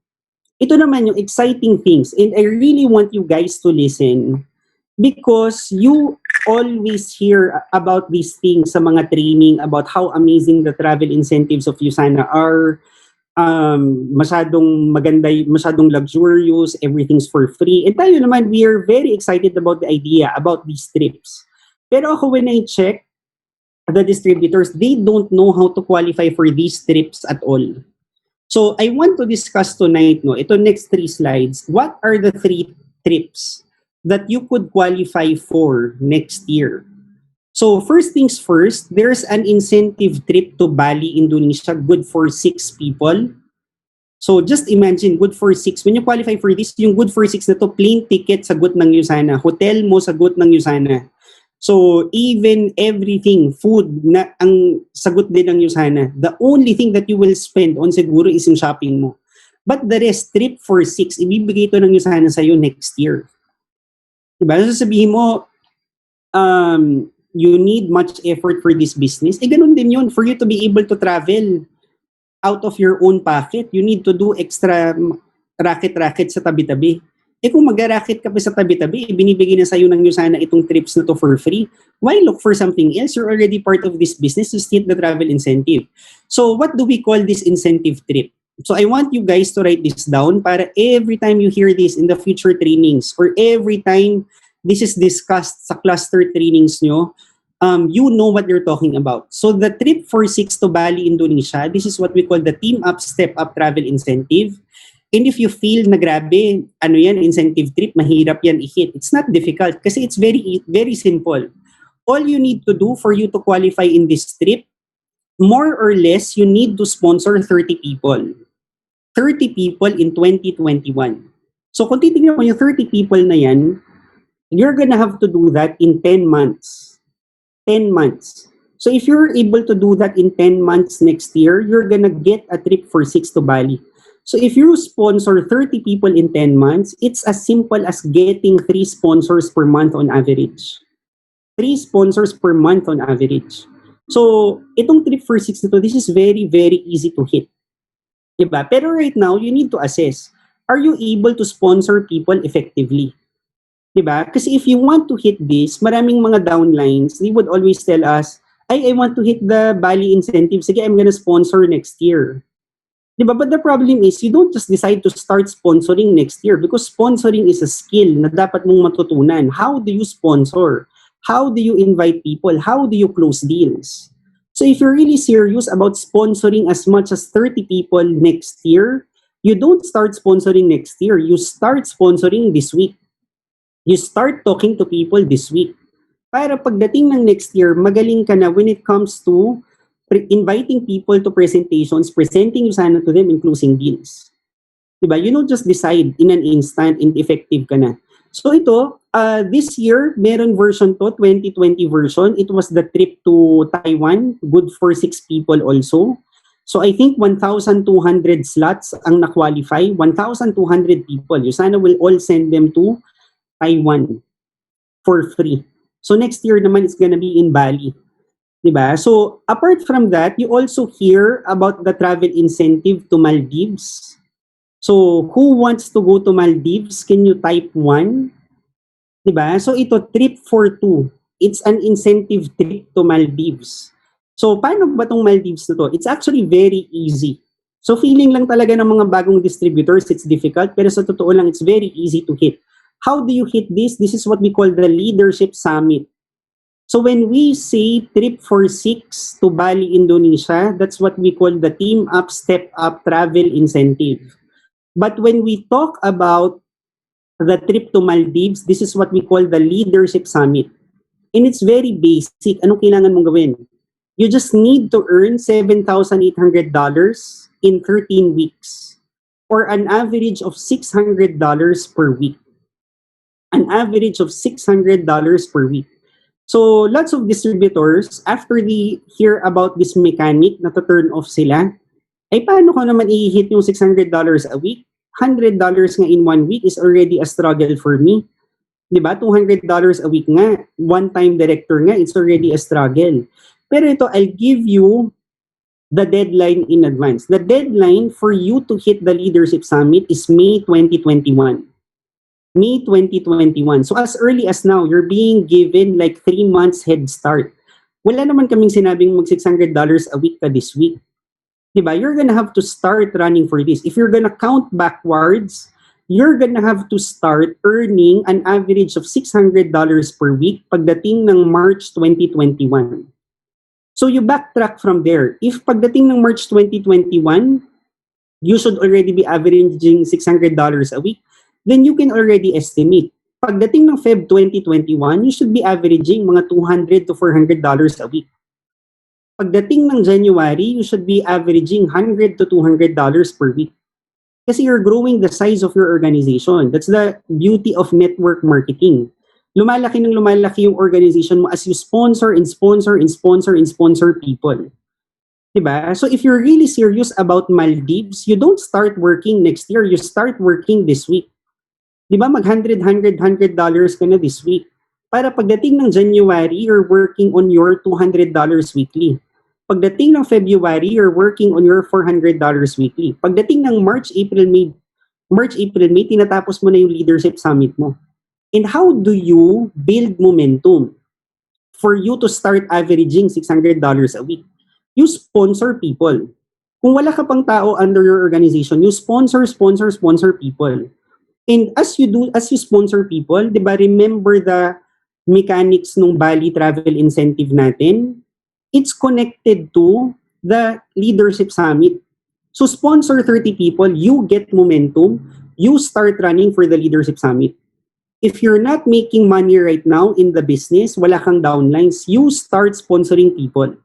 ito naman yung exciting things. And I really want you guys to listen because you always hear about these things sa mga training about how amazing the travel incentives of USANA are. Masyadong maganda, masyadong luxurious, everything's for free. And tayo naman, we are very excited about the idea, about these trips. Pero ako, when I check, the distributors, they don't know how to qualify for these trips at all. So I want to discuss tonight, no, ito next 3 slides, what are the 3 trips that you could qualify for next year? So first things first, there's an incentive trip to Bali, Indonesia, good for 6 people. So just imagine, good for 6. When you qualify for this, yung good for 6 na to, plane ticket sagot ng USANA, hotel mo sagot ng USANA. So even everything, food na ang sagot din ng USANA. The only thing that you will spend on siguro is yung shopping mo. But the rest, trip for 6, ibibigay ito ng USANA sa'yo next year. Diba? So sabihin mo, you need much effort for this business. Ganun din yun. For you to be able to travel out of your own pocket, you need to do extra racket-racket sa tabi-tabi. Kung mag-racket ka pa sa tabi-tabi, binibigay na sa'yo ng USANA itong trips na to for free. Why look for something else? You're already part of this business to hit the travel incentive. So what do we call this incentive trip? So I want you guys to write this down para every time you hear this in the future trainings or every time this is discussed sa cluster trainings nyo, you know what you're talking about. So the trip for 6 to Bali, Indonesia, this is what we call the Team Up, Step Up Travel Incentive. And if you feel na grabe, ano yan, incentive trip, mahirap yan i-hit. It's not difficult kasi it's very, very simple. All you need to do for you to qualify in this trip, more or less, you need to sponsor 30 people. 30 people in 2021. So kung titignan mo yung 30 people na yan, you're gonna have to do that in 10 months. 10 months. So if you're able to do that in 10 months next year, you're gonna get a trip for 6 to Bali. So if you sponsor 30 people in 10 months, it's as simple as getting 3 sponsors per month on average. 3 sponsors per month on average. So, itong trip for 6 na to, this is very, very easy to hit. Diba? Pero right now, you need to assess, are you able to sponsor people effectively? Diba? Kasi if you want to hit this, maraming mga downlines, they would always tell us, I want to hit the Bali incentive. Sige, I'm gonna sponsor next year. Diba? But the problem is, you don't just decide to start sponsoring next year because sponsoring is a skill na dapat mong matutunan. How do you sponsor? How do you invite people? How do you close deals? So if you're really serious about sponsoring as much as 30 people next year, you don't start sponsoring next year. You start sponsoring this week. You start talking to people this week. Para pagdating ng next year, magaling ka na when it comes to inviting people to presentations, presenting you sana to them, and closing deals. Diba? You don't just decide in an instant and effective ka na. So ito, this year, meron version to, 2020 version. It was the trip to Taiwan, good for 6 people also. So I think 1,200 slots ang na-qualify, 1,200 people. You sana will all send them to Taiwan for free. So next year naman, it's gonna be in Bali. Diba? So apart from that, you also hear about the travel incentive to Maldives. So who wants to go to Maldives? Can you type 1? Diba? So ito, trip for 2. It's an incentive trip to Maldives. So paano ba tong Maldives na to? It's actually very easy. So feeling lang talaga ng mga bagong distributors, it's difficult. Pero sa totoo lang, it's very easy to hit. How do you hit this? This is what we call the Leadership Summit. So when we say trip for 6 to Bali, Indonesia, that's what we call the Team Up, Step Up Travel Incentive. But when we talk about the trip to Maldives, this is what we call the Leadership Summit. And it's very basic. Anong kailangan mong gawin? You just need to earn $7,800 in 13 weeks or an average of $600 per week. An average of $600 per week. So lots of distributors, after they hear about this mechanic na to-turn off sila, ay paano ko naman i-hit yung $600 a week? $100 nga in 1 week is already a struggle for me. Diba? $200 a week nga. One-time director nga, it's already a struggle. Pero ito, I'll give you the deadline in advance. The deadline for you to hit the Leadership Summit is May 2021. May 2021. So as early as now, you're being given like 3 months head start. Wala naman kaming sinabing mag $600 a week ka this week. Diba? You're gonna have to start running for this. If you're gonna count backwards, you're gonna have to start earning an average of $600 per week pagdating ng March 2021. So you backtrack from there. If pagdating ng March 2021, you should already be averaging $600 a week, then you can already estimate. Pagdating ng Feb 2021, you should be averaging mga $200 to $400 a week. Pagdating ng January, you should be averaging $100 to $200 per week. Kasi you're growing the size of your organization. That's the beauty of network marketing. Lumalaki ng lumalaki yung organization mo as you sponsor and sponsor and sponsor and sponsor people. Diba? So if you're really serious about Maldives, you don't start working next year. You start working this week. Diba? $100 ka na this week. Para pagdating ng January, you're working on your $200 weekly. Pagdating ng February, you're working on your $400 weekly. Pagdating ng March, April, May, tinatapos mo na yung Leadership Summit mo. And how do you build momentum for you to start averaging $600 a week? You sponsor people. Kung wala ka pang tao under your organization, you sponsor people. And as you sponsor people, di ba, remember the mechanics ng Bali travel incentive natin? It's connected to the Leadership Summit. So sponsor 30 people, you get momentum, you start running for the Leadership Summit. If you're not making money right now in the business, wala kang downlines, you start sponsoring people.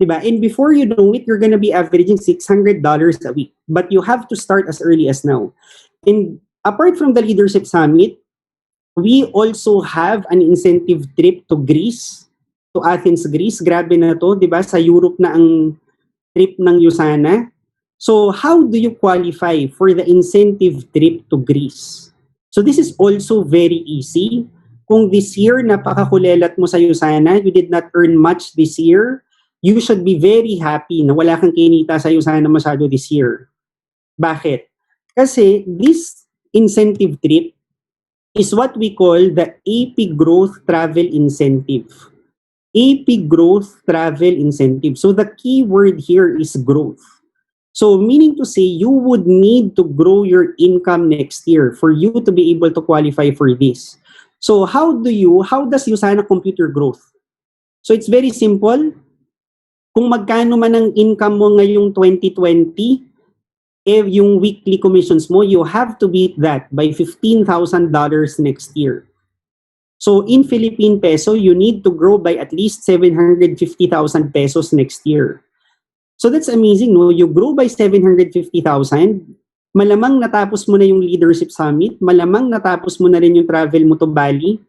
Diba? And before you know it, you're gonna be averaging $600 a week. But you have to start as early as now. And apart from the Leadership Summit, we also have an incentive trip to Greece, to Athens, Greece. Grabe na to, di ba? Sa Europe na ang trip ng Yusana. So how do you qualify for the incentive trip to Greece? So this is also very easy. kung this year napakakulelat mo sa Usana, you did not earn much this year, you should be very happy na wala kang kinita sa Usana masyado this year. Bakit? Kasi this incentive trip is what we call the AP Growth Travel Incentive. AP Growth Travel Incentive. So the key word here is growth. So meaning to say, you would need to grow your income next year for you to be able to qualify for this. So how does Usana compute your growth? So it's very simple. Kung magkano man ang income mo ngayong 2020, yung weekly commissions mo, you have to beat that by $15,000 next year. So in Philippine peso, you need to grow by at least 750,000 pesos next year. So that's amazing, no? You grow by 750,000, malamang natapos mo na yung leadership summit, malamang natapos mo na rin yung travel mo to Bali.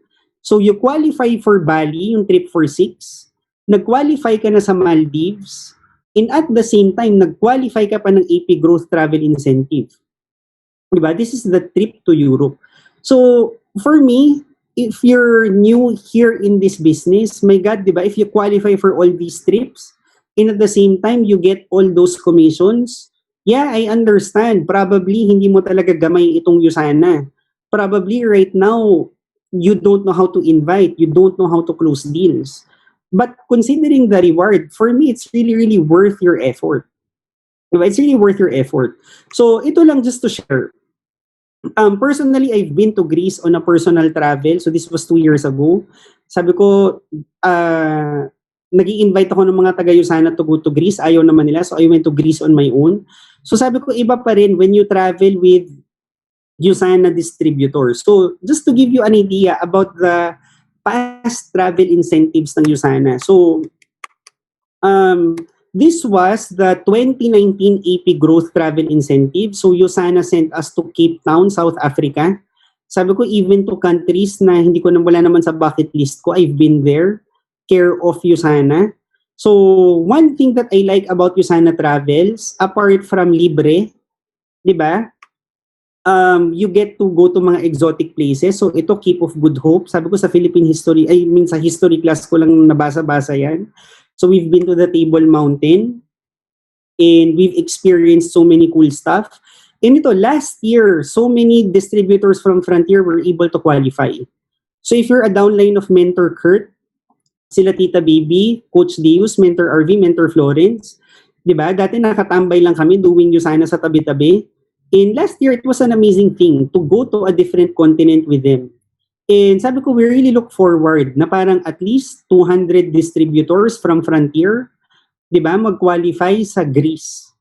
So you qualify for Bali, yung trip for 6, nag-qualify ka na sa Maldives, and at the same time, nag-qualify ka pa ng AP Growth Travel Incentive. Diba? This is the trip to Europe. So for me, if you're new here in this business, my God, diba, if you qualify for all these trips, and at the same time, you get all those commissions, yeah, I understand. Probably, hindi mo talaga gamay itong Usana. Probably, right now, you don't know how to invite. You don't know how to close deals. But considering the reward, for me, it's really, really worth your effort. Diba? It's really worth your effort. So, ito lang just to share. Personally, I've been to Greece on a personal travel. So this was 2 years ago. Sabi ko, nag-i-invite ako ng mga taga-Usana to go to Greece. Ayaw naman nila. So I went to Greece on my own. So sabi ko, iba pa rin when you travel with Usana distributors. So just to give you an idea about the past travel incentives ng Usana. So, this was the 2019 AP Growth Travel Incentive. So Usana sent us to Cape Town, South Africa. Sabi ko, even to countries na hindi ko wala naman sa bucket list ko, I've been there, care of Usana. So one thing that I like about Usana Travels, apart from libre, di ba? You get to go to mga exotic places. So ito, Cape of Good Hope. Sabi ko sa Philippine history, sa history class ko lang nabasa-basa yan. So we've been to the Table Mountain and we've experienced so many cool stuff. And ito, last year, so many distributors from Frontier were able to qualify. So if you're a downline of Mentor Kurt, sila Tita Baby, Coach Deus, Mentor RV, Mentor Florence, di ba? Dati nakatambay lang kami doing Usana sa tabi-tabi. And last year, it was an amazing thing to go to a different continent with them. And sabi ko, we really look forward na parang at least 200 distributors from Frontier, di ba, mag-qualify sa Greece.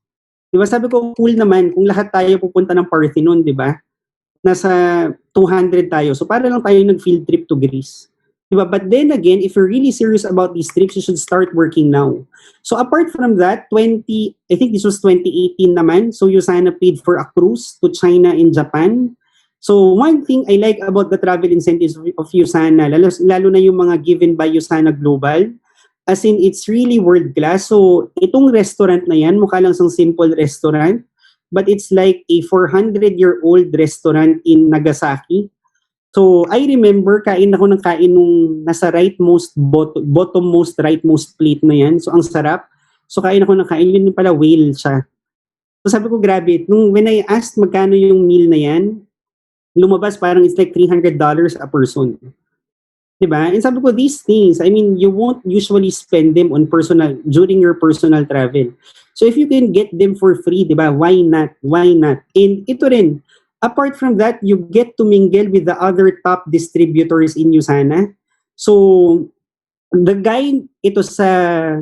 Di ba, sabi ko, cool naman kung lahat tayo pupunta ng Parthenon, di ba? Nasa 200 tayo. So para lang tayo nag-field trip to Greece. Di ba? But then again, if you're really serious about these trips, you should start working now. So apart from that, I think this was 2018 naman, so Usana paid for a cruise to China and Japan. So one thing I like about the travel incentives of Usana, lalo na yung mga given by Usana Global, as in it's really world class. So itong restaurant na yan, mukha lang sang simple restaurant, but it's like a 400-year-old restaurant in Nagasaki. So I remember kain ako ng kain nung nasa bottommost rightmost plate na yan. So ang sarap. So kain ako ng kain, yun pala whale siya. So sabi ko, grabe, when I asked magkano yung meal na yan, lumabas parang it's like $300 a person. Diba? And sabi ko, these things, I mean, you won't usually spend them on during your personal travel. So if you can get them for free, diba? Why not? Why not? And ito rin, apart from that, you get to mingle with the other top distributors in Usana. So, the guy, ito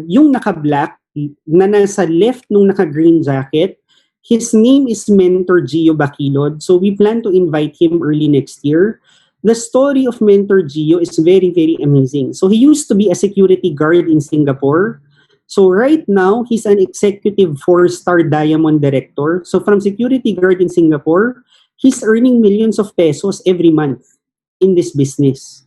yung naka-black, na nasa left nung naka-green jacket, his name is Mentor Gio Bacilod. So we plan to invite him early next year. The story of Mentor Gio is very, very amazing. So he used to be a security guard in Singapore. So right now, he's an executive 4-star diamond director. So from security guard in Singapore, he's earning millions of pesos every month in this business.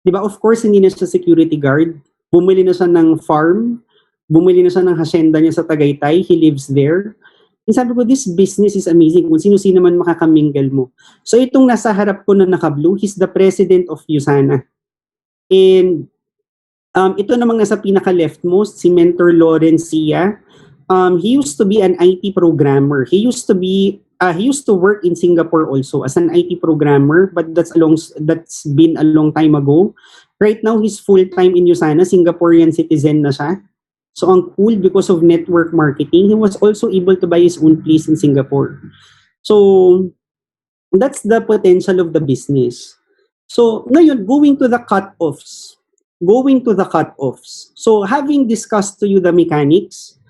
Diba? Of course, hindi na siya security guard. Bumili na siya ng farm. Bumili na siya ng hacienda niya sa Tagaytay. He lives there. And sabi ko, this business is amazing kung sino-sino man makakamingle mo. So itong nasa harap ko na naka-blue, he's the president of Usana. And ito namang nasa pinaka-leftmost, si Mentor Lawrence Sia. He used to be an IT programmer. He used to work in Singapore also as an IT programmer, but that's been a long time ago. Right now, he's full-time in USANA, Singaporean citizen na siya. So ang cool, because of network marketing, he was also able to buy his own place in Singapore. So that's the potential of the business. So ngayon, going to the cut-offs. So having discussed to you the mechanics,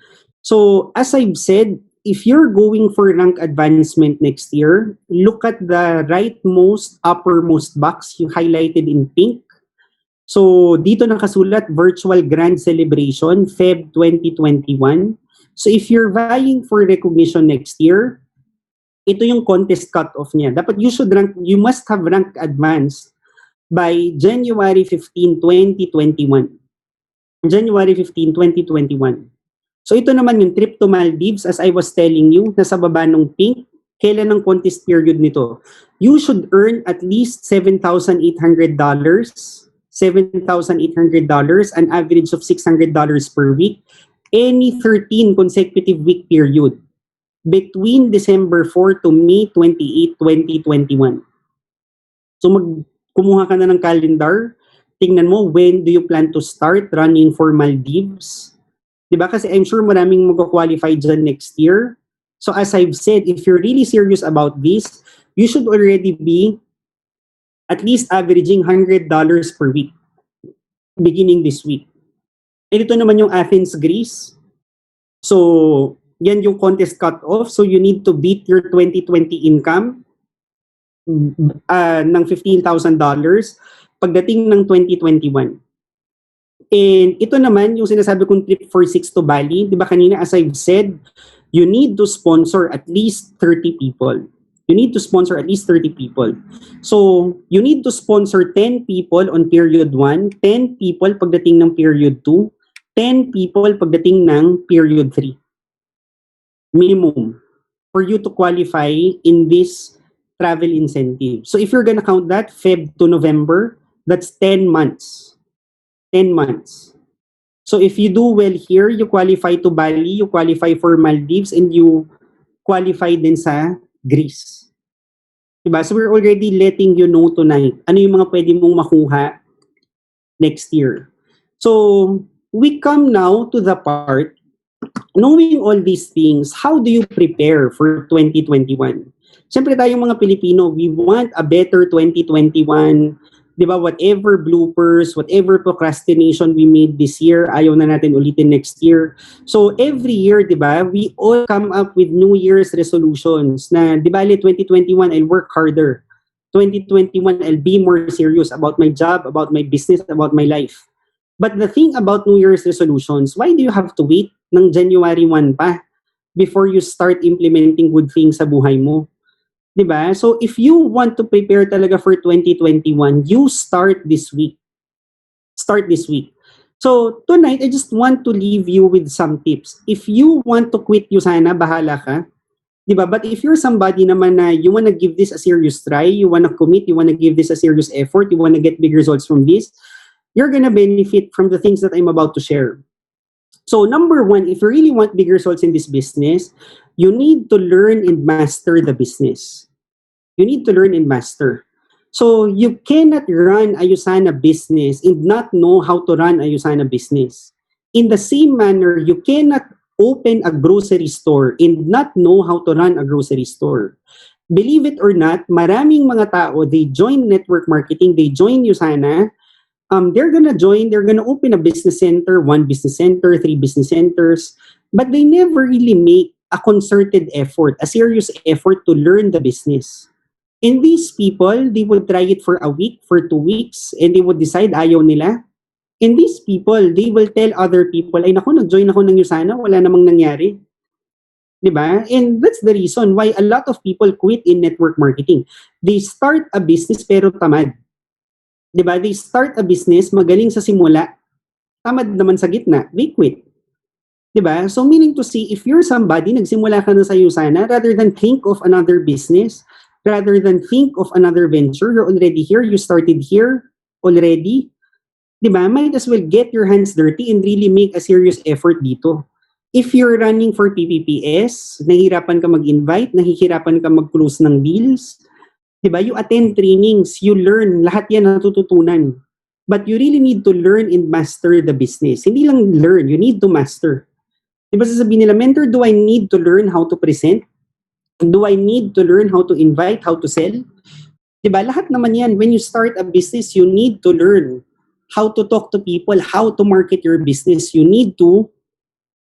so as I've said, if you're going for rank advancement next year, look at the rightmost uppermost box you highlighted in pink. So dito nakasulat virtual grand celebration Feb 2021. So if you're vying for recognition next year, ito yung contest cut-off niya. Dapat you must have rank advanced by January 15, 2021. January 15, 2021. So ito naman yung trip to Maldives, as I was telling you, nasa baba ng pink. Kailan ang contest period nito? You should earn at least $7,800, an average of $600 per week, any 13 consecutive week period between December 4 to May 28, 2021. So kumuha ka na ng calendar, tingnan mo when do you plan to start running for Maldives. Diba? Kasi I'm sure maraming mag-qualify dyan next year. So as I've said, if you're really serious about this, you should already be at least averaging $100 per week beginning this week. And ito naman yung Athens, Greece. So yan yung contest cut-off. So you need to beat your 2020 income ng $15,000 pagdating ng 2021. And ito naman yung sinasabi kong trip for 6 to Bali. Di ba kanina, as I've said, you need to sponsor at least 30 people. So, you need to sponsor 10 people on period 1, 10 people pagdating ng period 2, 10 people pagdating ng period 3. Minimum for you to qualify in this travel incentive. So, if you're gonna count that, Feb to November, that's 10 months. 10 months. So if you do well here, you qualify to Bali, you qualify for Maldives, and you qualify din sa Greece. Diba? So we're already letting you know tonight ano yung mga pwede mong makuha next year. So we come now to the part, knowing all these things, how do you prepare for 2021? Siyempre tayong mga Pilipino, we want a better 2021. Diba, whatever bloopers, whatever procrastination we made this year, ayaw na natin ulitin next year. So every year, diba, we all come up with New Year's resolutions na, diba, 2021, I'll work harder. 2021, I'll be more serious about my job, about my business, about my life. But the thing about New Year's resolutions, why do you have to wait ng January 1 pa before you start implementing good things sa buhay mo? Diba? So if you want to prepare talaga for 2021, you start this week. So tonight, I just want to leave you with some tips. If you want to quit USANA, bahala ka. Diba? But if you're somebody naman na you wanna give this a serious try, you wanna commit, you wanna give this a serious effort, you wanna get big results from this, you're gonna benefit from the things that I'm about to share. So number 1, if you really want big results in this business, you need to learn and master the business. So you cannot run a USANA business and not know how to run a USANA business. In the same manner, you cannot open a grocery store and not know how to run a grocery store. Believe it or not, maraming mga tao, they join network marketing, they join USANA, they're gonna open a business center, 1 business center, 3 business centers, but they never really make a concerted effort, a serious effort to learn the business. And these people, they would try it for a week, for 2 weeks, and they would decide ayaw nila. And these people, they will tell other people, ay naku, nag-join ako ng USANA, wala namang nangyari. Diba? And that's the reason why a lot of people quit in network marketing. They start a business pero tamad. Diba? They start a business, magaling sa simula, tamad naman sa gitna, they quit. Diba? So meaning to say, if you're somebody, nagsimula ka na sa USANA, rather than think of another business, rather than think of another venture, you're already here, you started here already, Diba? Might as well get your hands dirty and really make a serious effort dito. If you're running for PPPS, nahihirapan ka mag-invite, nahihirapan ka mag-close ng deals, diba? You attend trainings, you learn, lahat yan natututunan. But you really need to learn and master the business. Hindi lang learn, you need to master. Diba sasabihin nila, mentor, do I need to learn how to present? Do I need to learn how to invite, how to sell? Diba? Lahat naman yan. When you start a business, you need to learn how to talk to people, how to market your business. You need to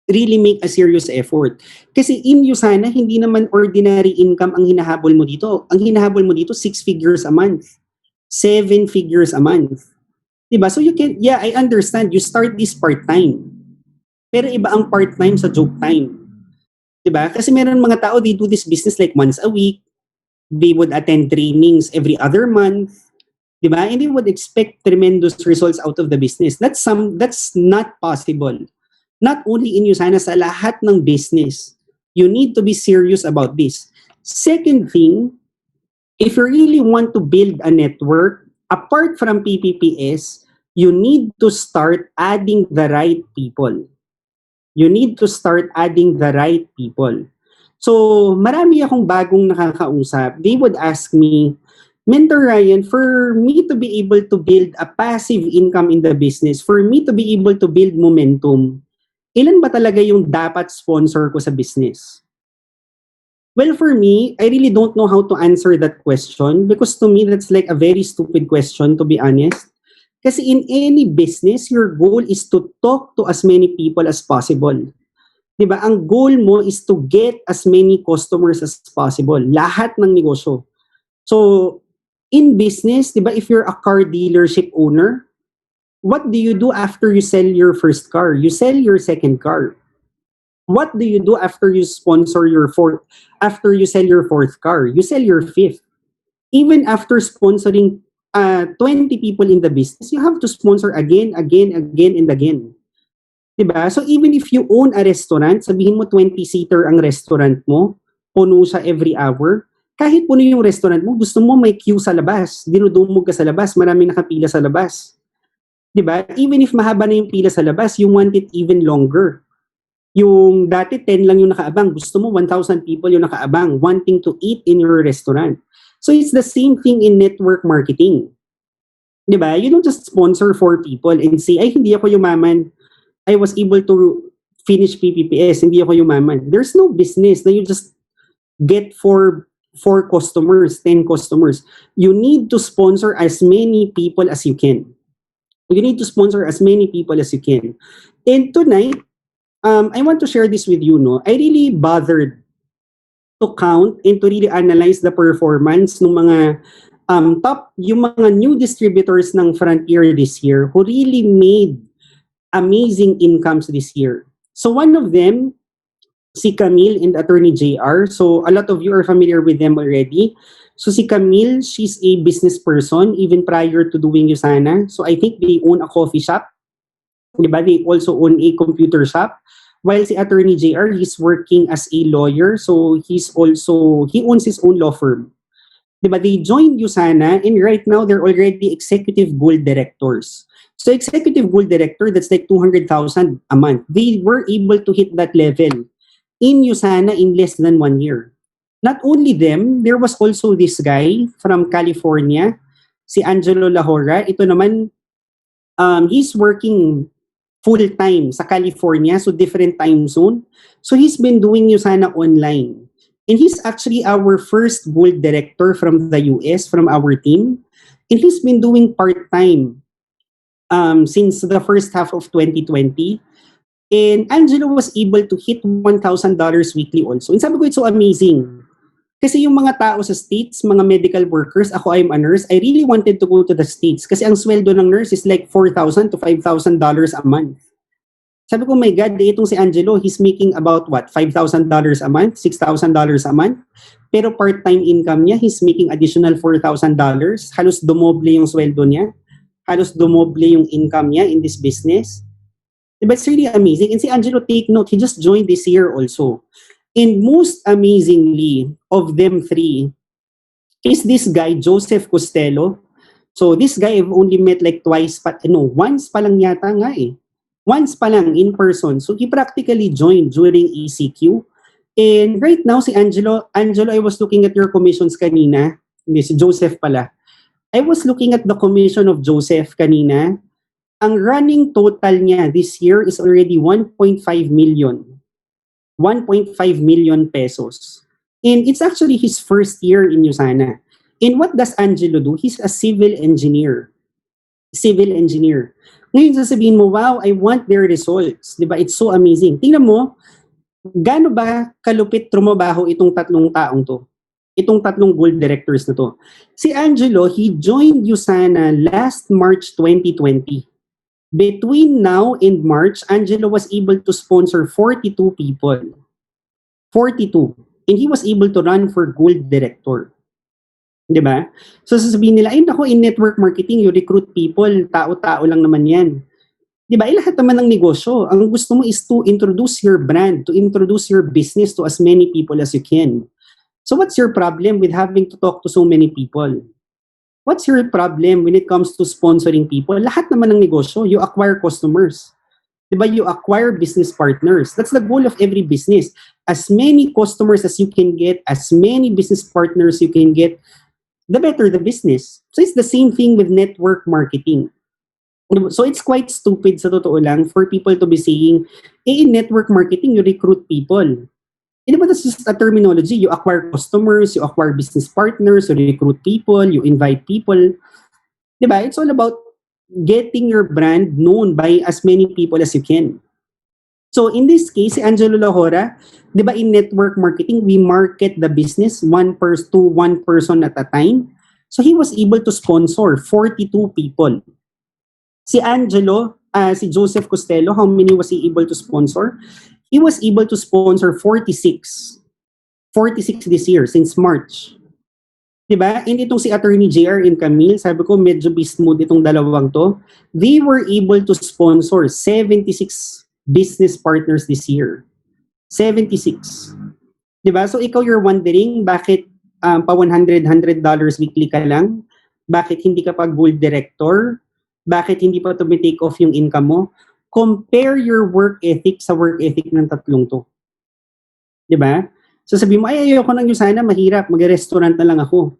really make a serious effort. Kasi in Usana, hindi naman ordinary income ang hinahabol mo dito. Ang hinahabol mo dito, 6 figures a month. 7 figures a month. Diba? So you can, yeah, I understand. You start this part-time. Pero iba ang part-time sa joke time. Diba? Kasi meron mga tao, they do this business like once a week. They would attend trainings every other month. Diba? And they would expect tremendous results out of the business. That's not possible. Not only in Usana, sa lahat ng business. You need to be serious about this. Second thing, if you really want to build a network, apart from PPPS, you need to start adding the right people. You need to start adding the right people. So, marami akong bagong nakakausap. They would ask me, Mentor Ryan, for me to be able to build a passive income in the business, for me to be able to build momentum, ilan ba talaga yung dapat sponsor ko sa business? Well, for me, I really don't know how to answer that question because to me, that's like a very stupid question, to be honest. Kasi in any business, your goal is to talk to as many people as possible. Diba? Ang goal mo is to get as many customers as possible. Lahat ng negosyo. So, in business, diba, if you're a car dealership owner, what do you do after you sell your first car? You sell your second car. What do you do after you sponsor your after you sell your fourth car? You sell your fifth. Even after sponsoring 20 people in the business, you have to sponsor again, and again. Diba? So even if you own a restaurant, sabihin mo 20-seater ang restaurant mo, puno siya every hour, kahit puno yung restaurant mo, gusto mo may queue sa labas, dinudumog ka sa labas, maraming nakapila sa labas. Diba? Even if mahaba na yung pila sa labas, you want it even longer. Yung dati 10 lang yung nakaabang, gusto mo 1,000 people yung nakaabang, wanting to eat in your restaurant. So it's the same thing in network marketing. Diba? You don't just sponsor 4 people and say, ay, hindi ako yumaman. I was able to finish PPPS, hindi ako yumaman. There's no business na you just get 4 customers, 10 customers. You need to sponsor as many people as you can. You need to sponsor as many people as you can. And tonight, I want to share this with you. No, I really bothered to count and to really analyze the performance ng mga yung mga new distributors ng Frontier this year who really made amazing incomes this year. So one of them, si Camille and Attorney JR. So a lot of you are familiar with them already. So si Camille, she's a business person even prior to doing Usana. So I think they own a coffee shop. Diba? They also own a computer shop. While si Attorney JR, he's working as a lawyer. So he owns his own law firm. Diba? They joined Usana and right now they're already executive gold directors. So executive gold director, that's like 200,000 a month. They were able to hit that level in Usana in less than 1 year. Not only them, there was also this guy from California, si Angelo Lahora. Ito naman, he's working full-time sa California, so different time zone. So he's been doing Usana online. And he's actually our first gold director from the US, from our team. And he's been doing part-time since the first half of 2020. And Angelo was able to hit $1,000 weekly also. And sabi ko, it's so amazing. Kasi yung mga tao sa States, mga medical workers, ako I'm a nurse, I really wanted to go to the States kasi ang sweldo ng nurse is like $4,000 to $5,000 a month. Sabi ko, my God, itong si Angelo, he's making about what? $5,000 a month? $6,000 a month? Pero part-time income niya, he's making additional $4,000. Halos dumoble yung sweldo niya. Halos dumoble yung income niya in this business. But it's really amazing. And si Angelo, take note, he just joined this year also. And most amazingly, of them 3, is this guy, Joseph Costello. So this guy I've only met like twice pa, no, once pa lang yata nga eh. Once pa lang in person. So he practically joined during ECQ. And right now si Angelo, I was looking at your commissions kanina. Hindi, si Joseph pala. I was looking at the commission of Joseph kanina. Ang running total niya this year is already 1.5 million. 1.5 million pesos. And it's actually his first year in USANA. And what does Angelo do? He's a civil engineer. Civil engineer. Ngayon sasabihin mo, wow, I want their results. Diba? It's so amazing. Tingnan mo, gaano ba kalupit trumabaho itong tatlong taong to? Itong tatlong gold directors na to. Si Angelo, he joined USANA last March 2020. Between now and March, Angelo was able to sponsor 42 people. 42. And he was able to run for gold director. Diba? So sasabihin nila, ay nako, in network marketing, you recruit people, tao-tao lang naman yan. Diba? Lahat naman ng negosyo. Ang gusto mo is to introduce your brand, to introduce your business to as many people as you can. So what's your problem with having to talk to so many people? What's your problem when it comes to sponsoring people? Lahat naman ng negosyo, you acquire customers. Diba? You acquire business partners. That's the goal of every business. As many customers as you can get, as many business partners you can get, the better the business. So it's the same thing with network marketing. So it's quite stupid sa totoo lang for people to be saying, in network marketing, you recruit people. Diba, that's just a terminology. You acquire customers, you acquire business partners, you recruit people, you invite people. Diba? It's all about getting your brand known by as many people as you can. So in this case, si Angelo Lahora, di ba in network marketing, we market the business to one person at a time. So he was able to sponsor 42 people. Si Angelo, si Joseph Costello, how many was he able to sponsor? He was able to sponsor 46. 46 this year, since March. Diba? And itong si Attorney JR and Camille, sabi ko medyo bismood itong dalawang to. They were able to sponsor 76 business partners this year. 76. Diba? So ikaw you're wondering, bakit pa $100 weekly ka lang? Bakit hindi ka pa gold director? Bakit hindi pa tumitake off yung income mo? Compare your work ethic sa work ethic ng tatlong to. Diba? So sabi mo, ay ayoko nang yung sana, mahirap, mag-restaurant na lang ako.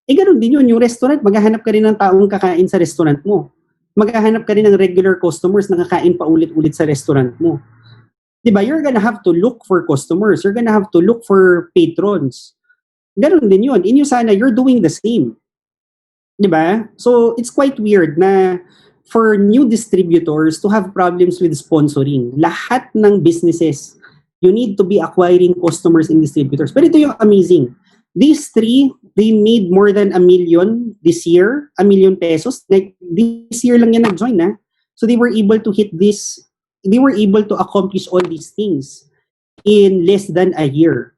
Ganoon din yun, yung restaurant, maghahanap ka rin ng taong kakain sa restaurant mo. Maghahanap ka rin ng regular customers na kakain pa ulit-ulit sa restaurant mo. Diba? You're gonna have to look for customers. You're gonna have to look for patrons. Ganoon din yun. In USANA, you're doing the same. Diba? So, it's quite weird na for new distributors to have problems with sponsoring. Lahat ng businesses, you need to be acquiring customers and distributors. Pero ito yung amazing. These three, they made more than $1 million this year, $1 million pesos. Like, this year lang yan nag-join, na. So, they were able to hit this, they were able to accomplish all these things in less than a year.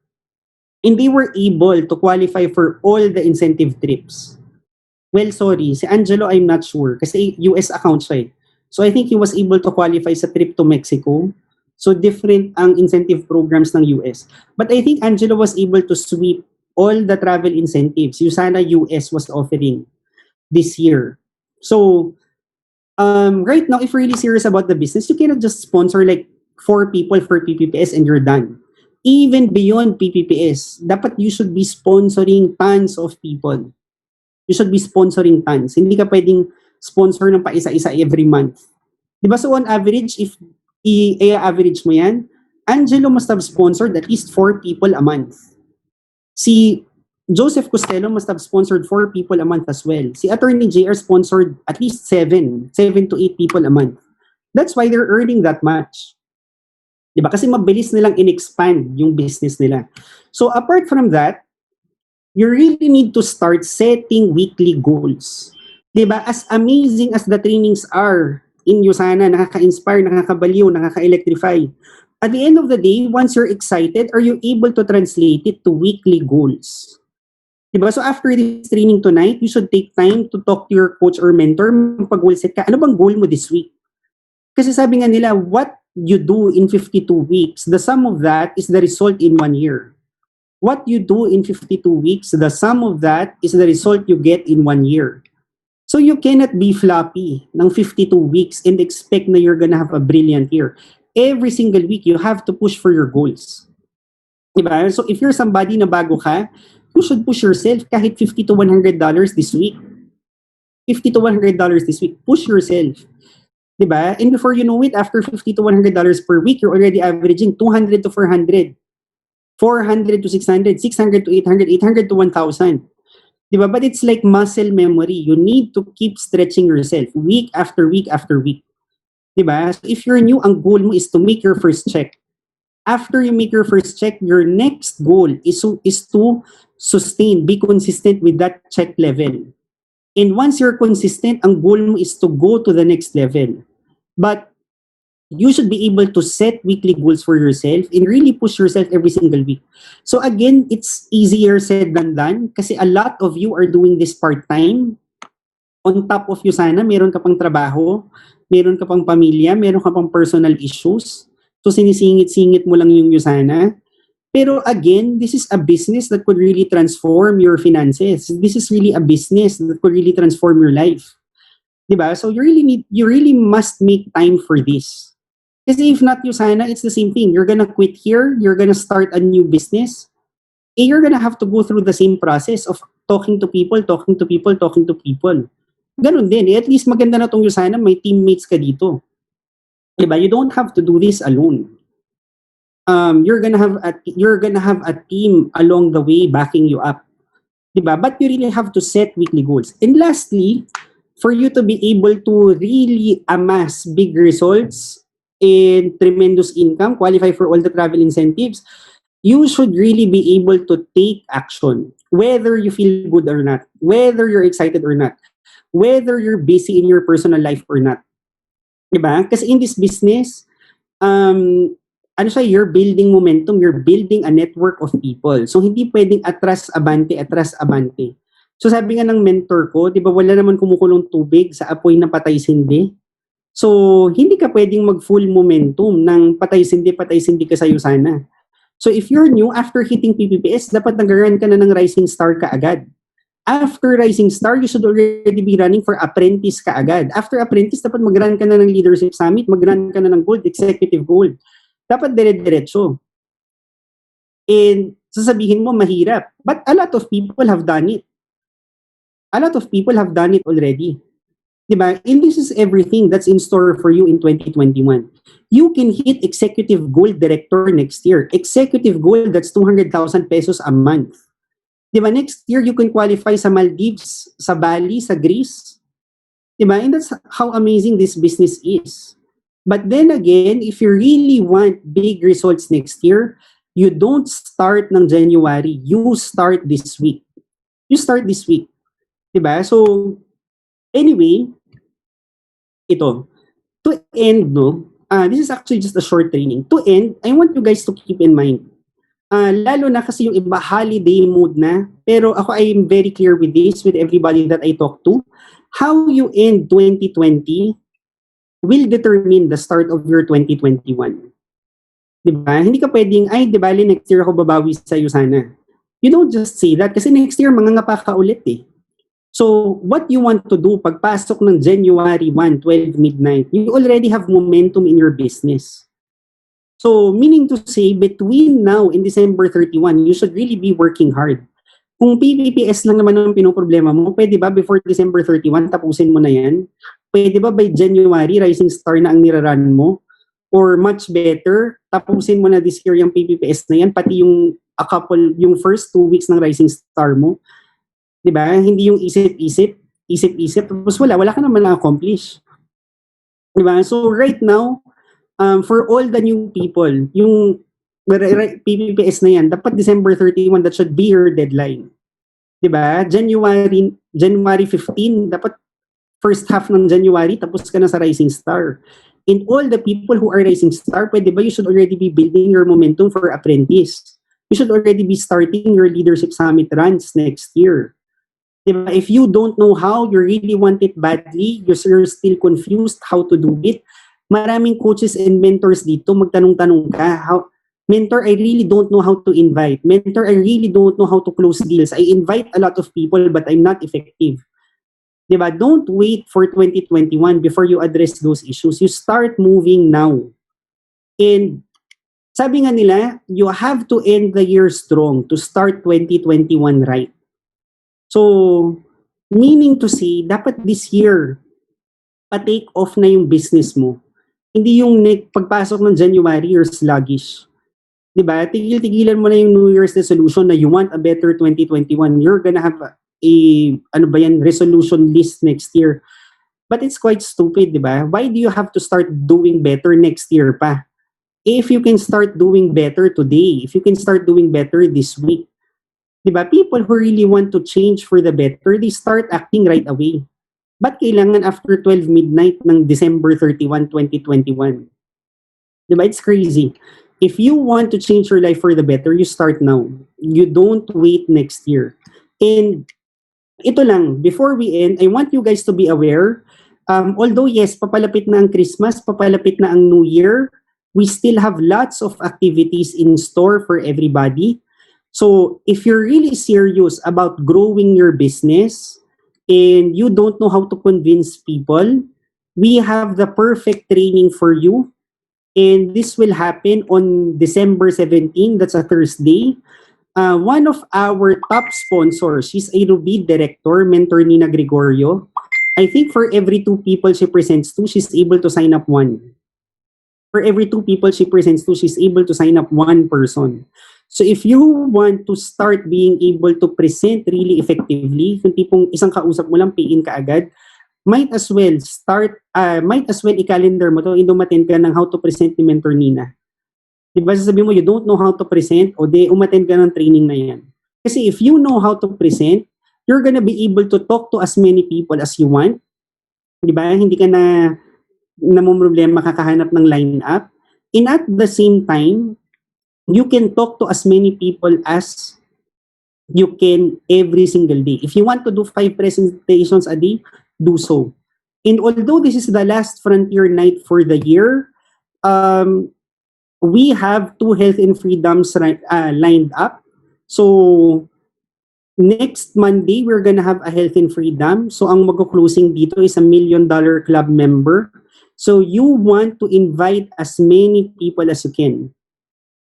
And they were able to qualify for all the incentive trips. Well, sorry, si Angelo, I'm not sure. Kasi US account siya eh. So, I think he was able to qualify sa trip to Mexico. So, different ang incentive programs ng US. But I think Angelo was able to sweep all the travel incentives USANA US was offering this year. So, right now, if you're really serious about the business, you cannot just sponsor like 4 people for PPPS and you're done. Even beyond PPPS, dapat you should be sponsoring tons of people. You should be sponsoring tons. Hindi ka pwedeng sponsor ng pa-isa-isa every month. Diba? So on average, if i-average mo yan, Angelo must have sponsored at least 4 people a month. Si Joseph Costello must have sponsored 4 people a month as well. Si Attorney JR sponsored at least 7 to 8 people a month. That's why they're earning that much. Diba? Kasi mabilis nilang in-expand yung business nila. So apart from that, you really need to start setting weekly goals. Diba? As amazing as the trainings are in USANA, nakaka-inspire, nakakabaliw, nakaka-electrify. At the end of the day, once you're excited, are you able to translate it to weekly goals? Diba? So after this training tonight, you should take time to talk to your coach or mentor, mag-goal set ka. Ano bang goal mo this week? Kasi sabi nga nila, what you do in 52 weeks, the sum of that is the result in 1 year. What you do in 52 weeks, the sum of that is the result you get in 1 year. So you cannot be floppy ng 52 weeks and expect na you're gonna have a brilliant year. Every single week, you have to push for your goals. Diba? So if you're somebody na bago ka, you should push yourself kahit $50 to $100 this week. $50 to $100 this week. Push yourself. Diba? And before you know it, after $50 to $100 per week, you're already averaging 200 to 400, 400 to 600, 600 to 800, 800 to 1,000. Diba? But it's like muscle memory. You need to keep stretching yourself week after week after week. Diba? So if you're new, ang goal mo is to make your first check. After you make your first check, your next goal is to sustain, be consistent with that check level. And once you're consistent, ang goal mo is to go to the next level. But you should be able to set weekly goals for yourself and really push yourself every single week. So again, it's easier said than done kasi a lot of you are doing this part-time. On top of you sana, meron ka pang trabaho, meron ka pang pamilya, meron ka pang personal issues. So sinisingit-singit mo lang yung Yusana. Pero again, this is a business that could really transform your finances. This is really a business that could really transform your life. Diba? So you really must make time for this. Kasi if not Yusana, it's the same thing. You're gonna quit here, you're gonna start a new business, and you're gonna have to go through the same process of talking to people. Ganun din. At least maganda na tong Yusana, may teammates ka dito. Diba? You don't have to do this alone. You're gonna have a team along the way backing you up. Diba? But you really have to set weekly goals. And lastly, for you to be able to really amass big results and tremendous income, qualify for all the travel incentives, you should really be able to take action. Whether you feel good or not, whether you're excited or not, whether you're busy in your personal life or not. Diba? Kasi in this business, you're building momentum, you're building a network of people. So hindi pwedeng atras abante. So sabi nga ng mentor ko, di ba wala naman kumukulong tubig sa apoy na patay-sindi? So hindi ka pwedeng mag-full momentum ng patay-sindi ka sa Yusana. So if you're new, after hitting PPPS, dapat nag-run ka na ng Rising Star ka agad. After Rising Star, you should already be running for Apprentice ka agad. After Apprentice, dapat mag-run ka na ng Leadership Summit, mag-run ka na ng Gold, Executive Gold. Dapat dire-diretso. And sasabihin mo, mahirap. But a lot of people have done it. A lot of people have done it already. Diba? And this is everything that's in store for you in 2021. You can hit Executive Gold Director next year. Executive Gold, that's 200,000 pesos a month. Diba? Next year, you can qualify sa Maldives, sa Bali, sa Greece. Diba? And that's how amazing this business is. But then again, if you really want big results next year, you don't start ng January. You start this week. Diba? So, anyway, ito. To end, this is actually just a short training. To end, I want you guys to keep in mind, lalo na kasi yung iba holiday mood na, pero ako I am very clear with this, with everybody that I talk to. How you end 2020 will determine the start of your 2021. Diba? Hindi ka pwedeng, di bali next year ako babawi sa Yusana. You don't just say that kasi next year mangangapa ka ulit eh. So, what you want to do pagpasok ng January 1, 12 midnight, you already have momentum in your business. So, meaning to say, between now and December 31, you should really be working hard. Kung PPPS lang naman ang pinoproblema mo, pwede ba before December 31, tapusin mo na yan? Pwede ba by January, Rising Star na ang niraran mo? Or much better, tapusin mo na this year yung PPPS na yan, pati yung first 2 weeks ng Rising Star mo. Diba? Hindi yung isip-isip, tapos wala ka naman na-accomplish. Diba? So right now, for all the new people, yung PPPS na yan, dapat December 31, that should be your deadline. Diba? January 15, dapat first half ng January, tapos ka na sa Rising Star. And all the people who are Rising Star, pwede ba you should already be building your momentum for Apprentice. You should already be starting your Leadership Summit runs next year. Diba? If you don't know how, you really want it badly, you're still confused how to do it, maraming coaches and mentors dito, magtanong-tanong ka, mentor, I really don't know how to invite. Mentor, I really don't know how to close deals. I invite a lot of people but I'm not effective. Diba? Don't wait for 2021 before you address those issues. You start moving now. And sabi nga nila, you have to end the year strong to start 2021 right. So, meaning to say, dapat this year, pa-take off na yung business mo. Hindi yung pagpasok ng January, you're sluggish. Diba? Tigil-tigilan mo na yung New Year's resolution na you want a better 2021. You're gonna have resolution list next year. But it's quite stupid, diba? Why do you have to start doing better next year pa? If you can start doing better today, if you can start doing better this week, diba? People who really want to change for the better, they start acting right away. Ba't kailangan after 12 midnight ng December 31, 2021? Diba? It's crazy. If you want to change your life for the better, you start now. You don't wait next year. And ito lang, before we end, I want you guys to be aware, although yes, papalapit na ang Christmas, papalapit na ang New Year, we still have lots of activities in store for everybody. So if you're really serious about growing your business and you don't know how to convince people, we have the perfect training for you. And this will happen on December 17, that's a Thursday. One of our top sponsors, she's a Ruby director, Mentor Nina Gregorio. I think for every 2 people she presents to, she's able to sign up 1. For every 2 people she presents to, she's able to sign up 1 person. So if you want to start being able to present really effectively, yung tipong isang kausap mo lang, pay in ka agad, might as well i-calendar mo to, umattend ka ng how to present ni Mentor Nina. Diba sasabihin mo, you don't know how to present, o umattend ka ng training na yan. Kasi if you know how to present, you're gonna be able to talk to as many people as you want. Diba? Hindi ka na namumroblema kakahanap ng line-up. And at the same time, you can talk to as many people as you can every single day. If you want to do 5 presentations a day, do so. And although this is the last frontier night for the year, we have 2 health and freedoms lined up. So next Monday, we're gonna have a health and freedom. So ang mag-closing dito is $1 million club member. So you want to invite as many people as you can.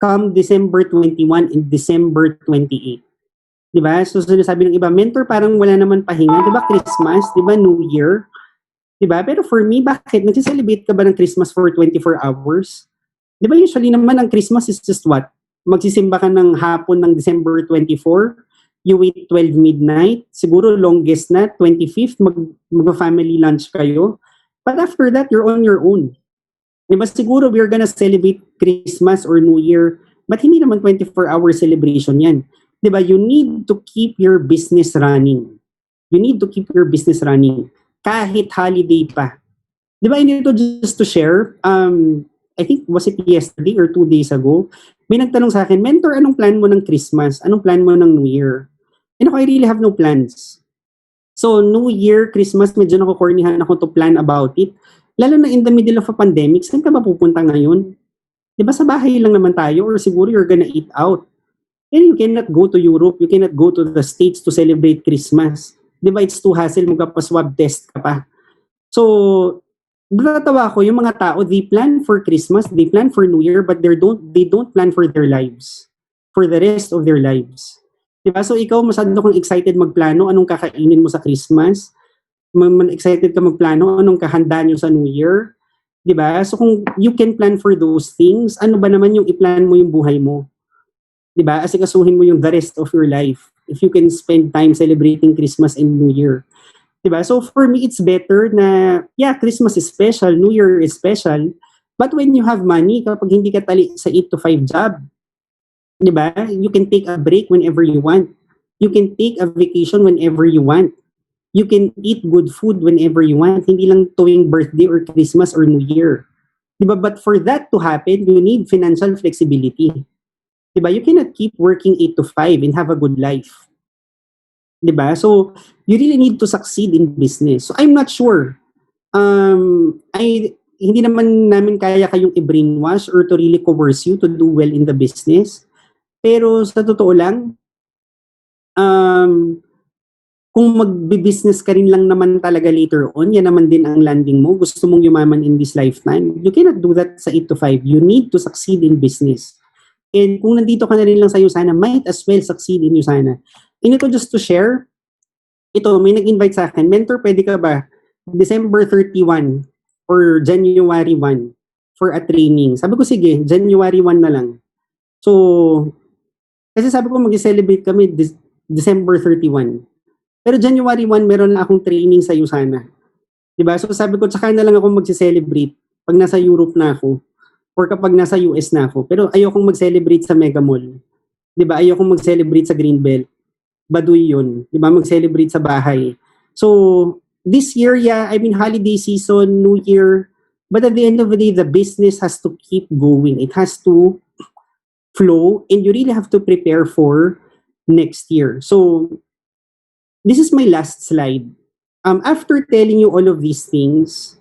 Come December 21 and December 28. Diba? So sinasabi ng iba, mentor, parang wala naman pahinga. Diba Christmas? Diba New Year? Diba? Pero for me, bakit? Nag-celebrate ka ba ng Christmas for 24 hours? Diba usually naman ang Christmas is just what? Magsisimba ka ng hapon ng December 24, you wait 12 midnight, siguro longest na, 25th, mag-family lunch kayo. But after that, you're on your own. Diba siguro we're gonna celebrate Christmas or New Year, but hindi naman 24-hour celebration yan. Diba, you need to keep your business running. You need to keep your business running. Kahit holiday pa. Diba, and ito just to share, I think, was it yesterday or 2 days ago, may nagtanong sa akin, mentor, anong plan mo ng Christmas? Anong plan mo ng New Year? And ako, I really have no plans. So, New Year, Christmas, medyo nakukornihan ako to plan about it. Lalo na in the middle of a pandemic, saan ka ba pupunta ngayon? Diba, sa bahay lang naman tayo or siguro you're gonna eat out. And you cannot go to Europe, you cannot go to the States to celebrate Christmas. Diba, it's too hassle, magpapaswab test ka pa. So, natawa ko, yung mga tao, they plan for Christmas, they plan for New Year, but they don't plan for their lives. For the rest of their lives. Diba? So, ikaw, masyado kang excited magplano, anong kakainin mo sa Christmas? Excited ka magplano, anong kahanda nyo sa New Year? Diba? So, kung you can plan for those things, ano ba naman yung i-plan mo yung buhay mo? Diba? Asikasuhin mo yung the rest of your life if you can spend time celebrating Christmas and New Year. Diba? So for me, it's better na, yeah, Christmas is special, New Year is special, but when you have money, kapag hindi ka tali sa 8 to 5 job, diba? You can take a break whenever you want. You can take a vacation whenever you want. You can eat good food whenever you want. Hindi lang tuwing birthday or Christmas or New Year. Diba? But for that to happen, you need financial flexibility. Diba? You cannot keep working 8 to 5 and have a good life. Diba? So, you really need to succeed in business. So, I'm not sure. Hindi naman namin kaya kayong i-brainwash or to really coerce you to do well in the business. Pero sa totoo lang, kung magbi-business ka rin lang naman talaga later on, yan naman din ang landing mo, gusto mong yumaman in this lifetime, you cannot do that sa 8 to 5. You need to succeed in business. And kung nandito ka na rin lang sa Usana, might as well succeed in Usana. And ito just to share, ito, may nag-invite sa akin, mentor, pwede ka ba December 31 or January 1 for a training? Sabi ko, sige, January 1 na lang. So, kasi sabi ko, mag-celebrate kami December 31. Pero January 1, meron na akong training sa Usana. Diba? So sabi ko, tsaka na lang ako mag-celebrate pag nasa Europe na ako or kapag nasa US na ako. Pero ayokong mag-celebrate sa Mega Mall. Diba? Ayokong mag-celebrate sa Greenbelt. Baduy yun. Diba? Mag-celebrate sa bahay. So, this year, yeah, I mean, holiday season, New Year, but at the end of the day, the business has to keep going. It has to flow, and you really have to prepare for next year. So, this is my last slide. After telling you all of these things,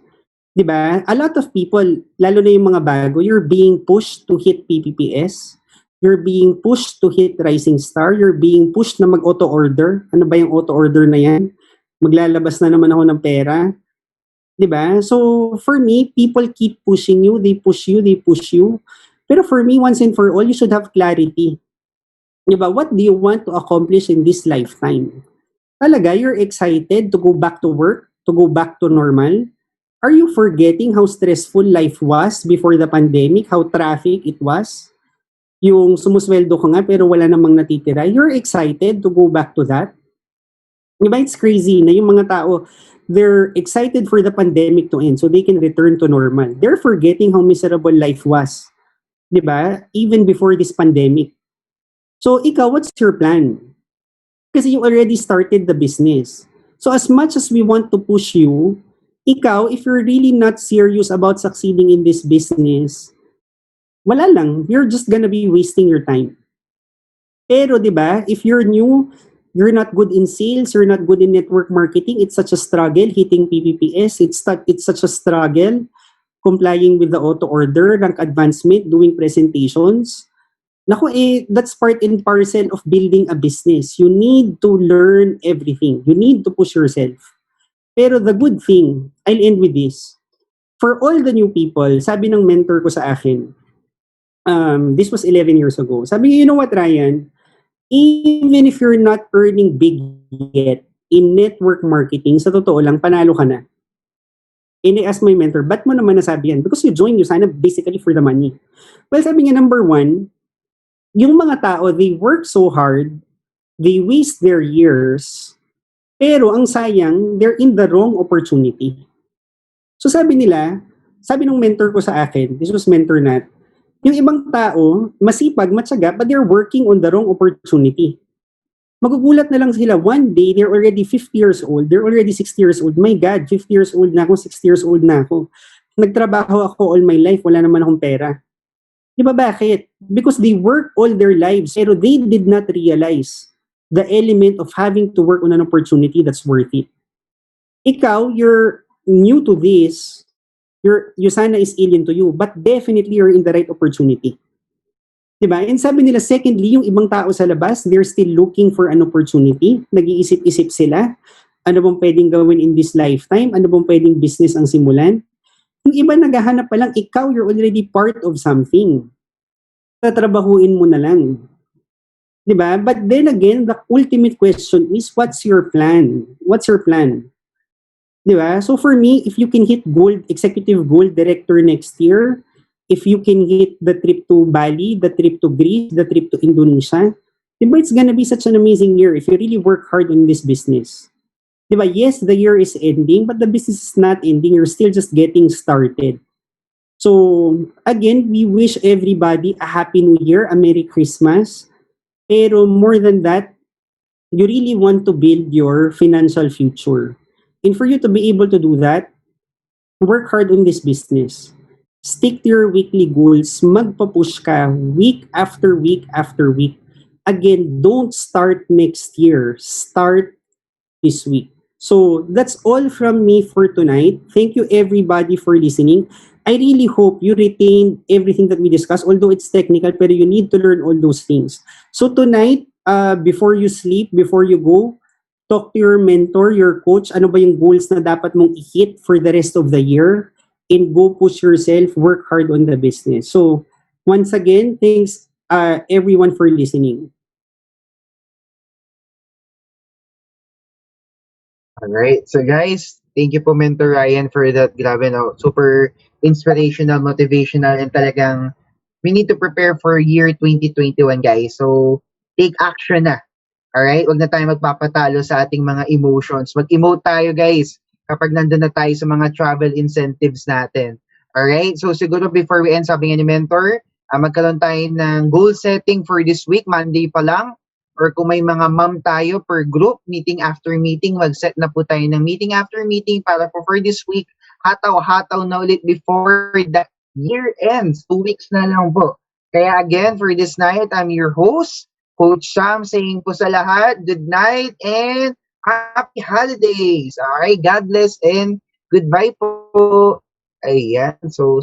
di ba, a lot of people, lalo na yung mga bago, you're being pushed to hit PPPS, you're being pushed to hit Rising Star, you're being pushed na mag-auto-order. Ano ba yung auto-order na yan? Maglalabas na naman ako ng pera. Di ba? So, for me, people keep pushing you, they push you, they push you. Pero for me, once and for all, you should have clarity. Di ba? What do you want to accomplish in this lifetime? Talaga, you're excited to go back to work, to go back to normal? Are you forgetting how stressful life was before the pandemic, how traffic it was? Yung sumusweldo ka nga pero wala namang natitira. You're excited to go back to that? Diba, it's crazy na yung mga tao, they're excited for the pandemic to end so they can return to normal. They're forgetting how miserable life was. Diba? Even before this pandemic. So, ikaw, what's your plan? Kasi you already started the business. So as much as we want to push you, ikaw, if you're really not serious about succeeding in this business, wala lang. You're just gonna be wasting your time. Pero, di ba, if you're new, you're not good in sales, you're not good in network marketing, it's such a struggle hitting PPPS, it's such a struggle complying with the auto-order, rank advancement, doing presentations. Naku, that's part and parcel of building a business. You need to learn everything. You need to push yourself. Pero the good thing, I'll end with this. For all the new people, sabi ng mentor ko sa akin, this was 11 years ago. Sabi niya, you know what, Ryan? Even if you're not earning big yet in network marketing, sa totoo lang, panalo ka na. And I asked my mentor, ba't mo naman nasabi yan? Because you joined Usana basically for the money. Well, sabi niya, number one, yung mga tao, they work so hard, they waste their years, pero ang sayang, they're in the wrong opportunity. So sabi nila, sabi ng mentor ko sa akin, this was mentor Nat, yung ibang tao, masipag, matyaga, but they're working on the wrong opportunity. Magugulat na lang sila, one day, they're already 50 years old, they're already 60 years old, my God, 50 years old na ako, 60 years old na ako. Nagtrabaho ako all my life, wala naman akong pera. Di ba bakit? Because they work all their lives, pero they did not realize the element of having to work on an opportunity that's worth it. Ikaw, you're new to this, Usana is alien to you, but definitely you're in the right opportunity. Diba? And sabi nila, secondly, yung ibang tao sa labas, they're still looking for an opportunity. Nag-iisip-isip sila, ano bang pwedeng gawin in this lifetime? Ano bang pwedeng business ang simulan? Yung iba naghahanap pa lang, ikaw, you're already part of something. Tatrabahuin mo na lang. Diba? But then again, the ultimate question is, what's your plan? What's your plan? Diba? So for me, if you can hit gold, executive gold director next year, if you can hit the trip to Bali, the trip to Greece, the trip to Indonesia, diba, it's gonna be such an amazing year if you really work hard in this business. Diba? Yes, the year is ending, but the business is not ending. You're still just getting started. So, again, we wish everybody a Happy New Year, a Merry Christmas. Pero more than that, you really want to build your financial future. And for you to be able to do that, work hard on this business. Stick to your weekly goals. Magpa-push ka week after week after week. Again, don't start next year. Start this week. So that's all from me for tonight. Thank you everybody for listening. I really hope you retain everything that we discussed, although it's technical, pero you need to learn all those things. So tonight, before you sleep, before you go, talk to your mentor, your coach, ano ba yung goals na dapat mong i-hit for the rest of the year, and go push yourself, work hard on the business. So, once again, thanks everyone for listening.
Alright. So guys, thank you po Mentor Ryan for that. Grabe no. Super inspirational, motivational, and talagang we need to prepare for year 2021 guys. So take action na. Alright? Huwag na tayo magpapatalo sa ating mga emotions. Mag-emote tayo guys kapag nandun na tayo sa mga travel incentives natin. Alright? So siguro before we end, sabi nga ni Mentor, magkaroon tayo ng goal setting for this week, Monday pa lang. Or kung may mga ma'am tayo per group, meeting after meeting, mag-set na po tayo ng meeting after meeting para po for this week, hataw-hataw na ulit before the year ends. 2 weeks na lang po. Kaya again, for this night, I'm your host, Coach Sam, saying po sa lahat, good night and happy holidays. Alright, God bless and goodbye po. Ayan, so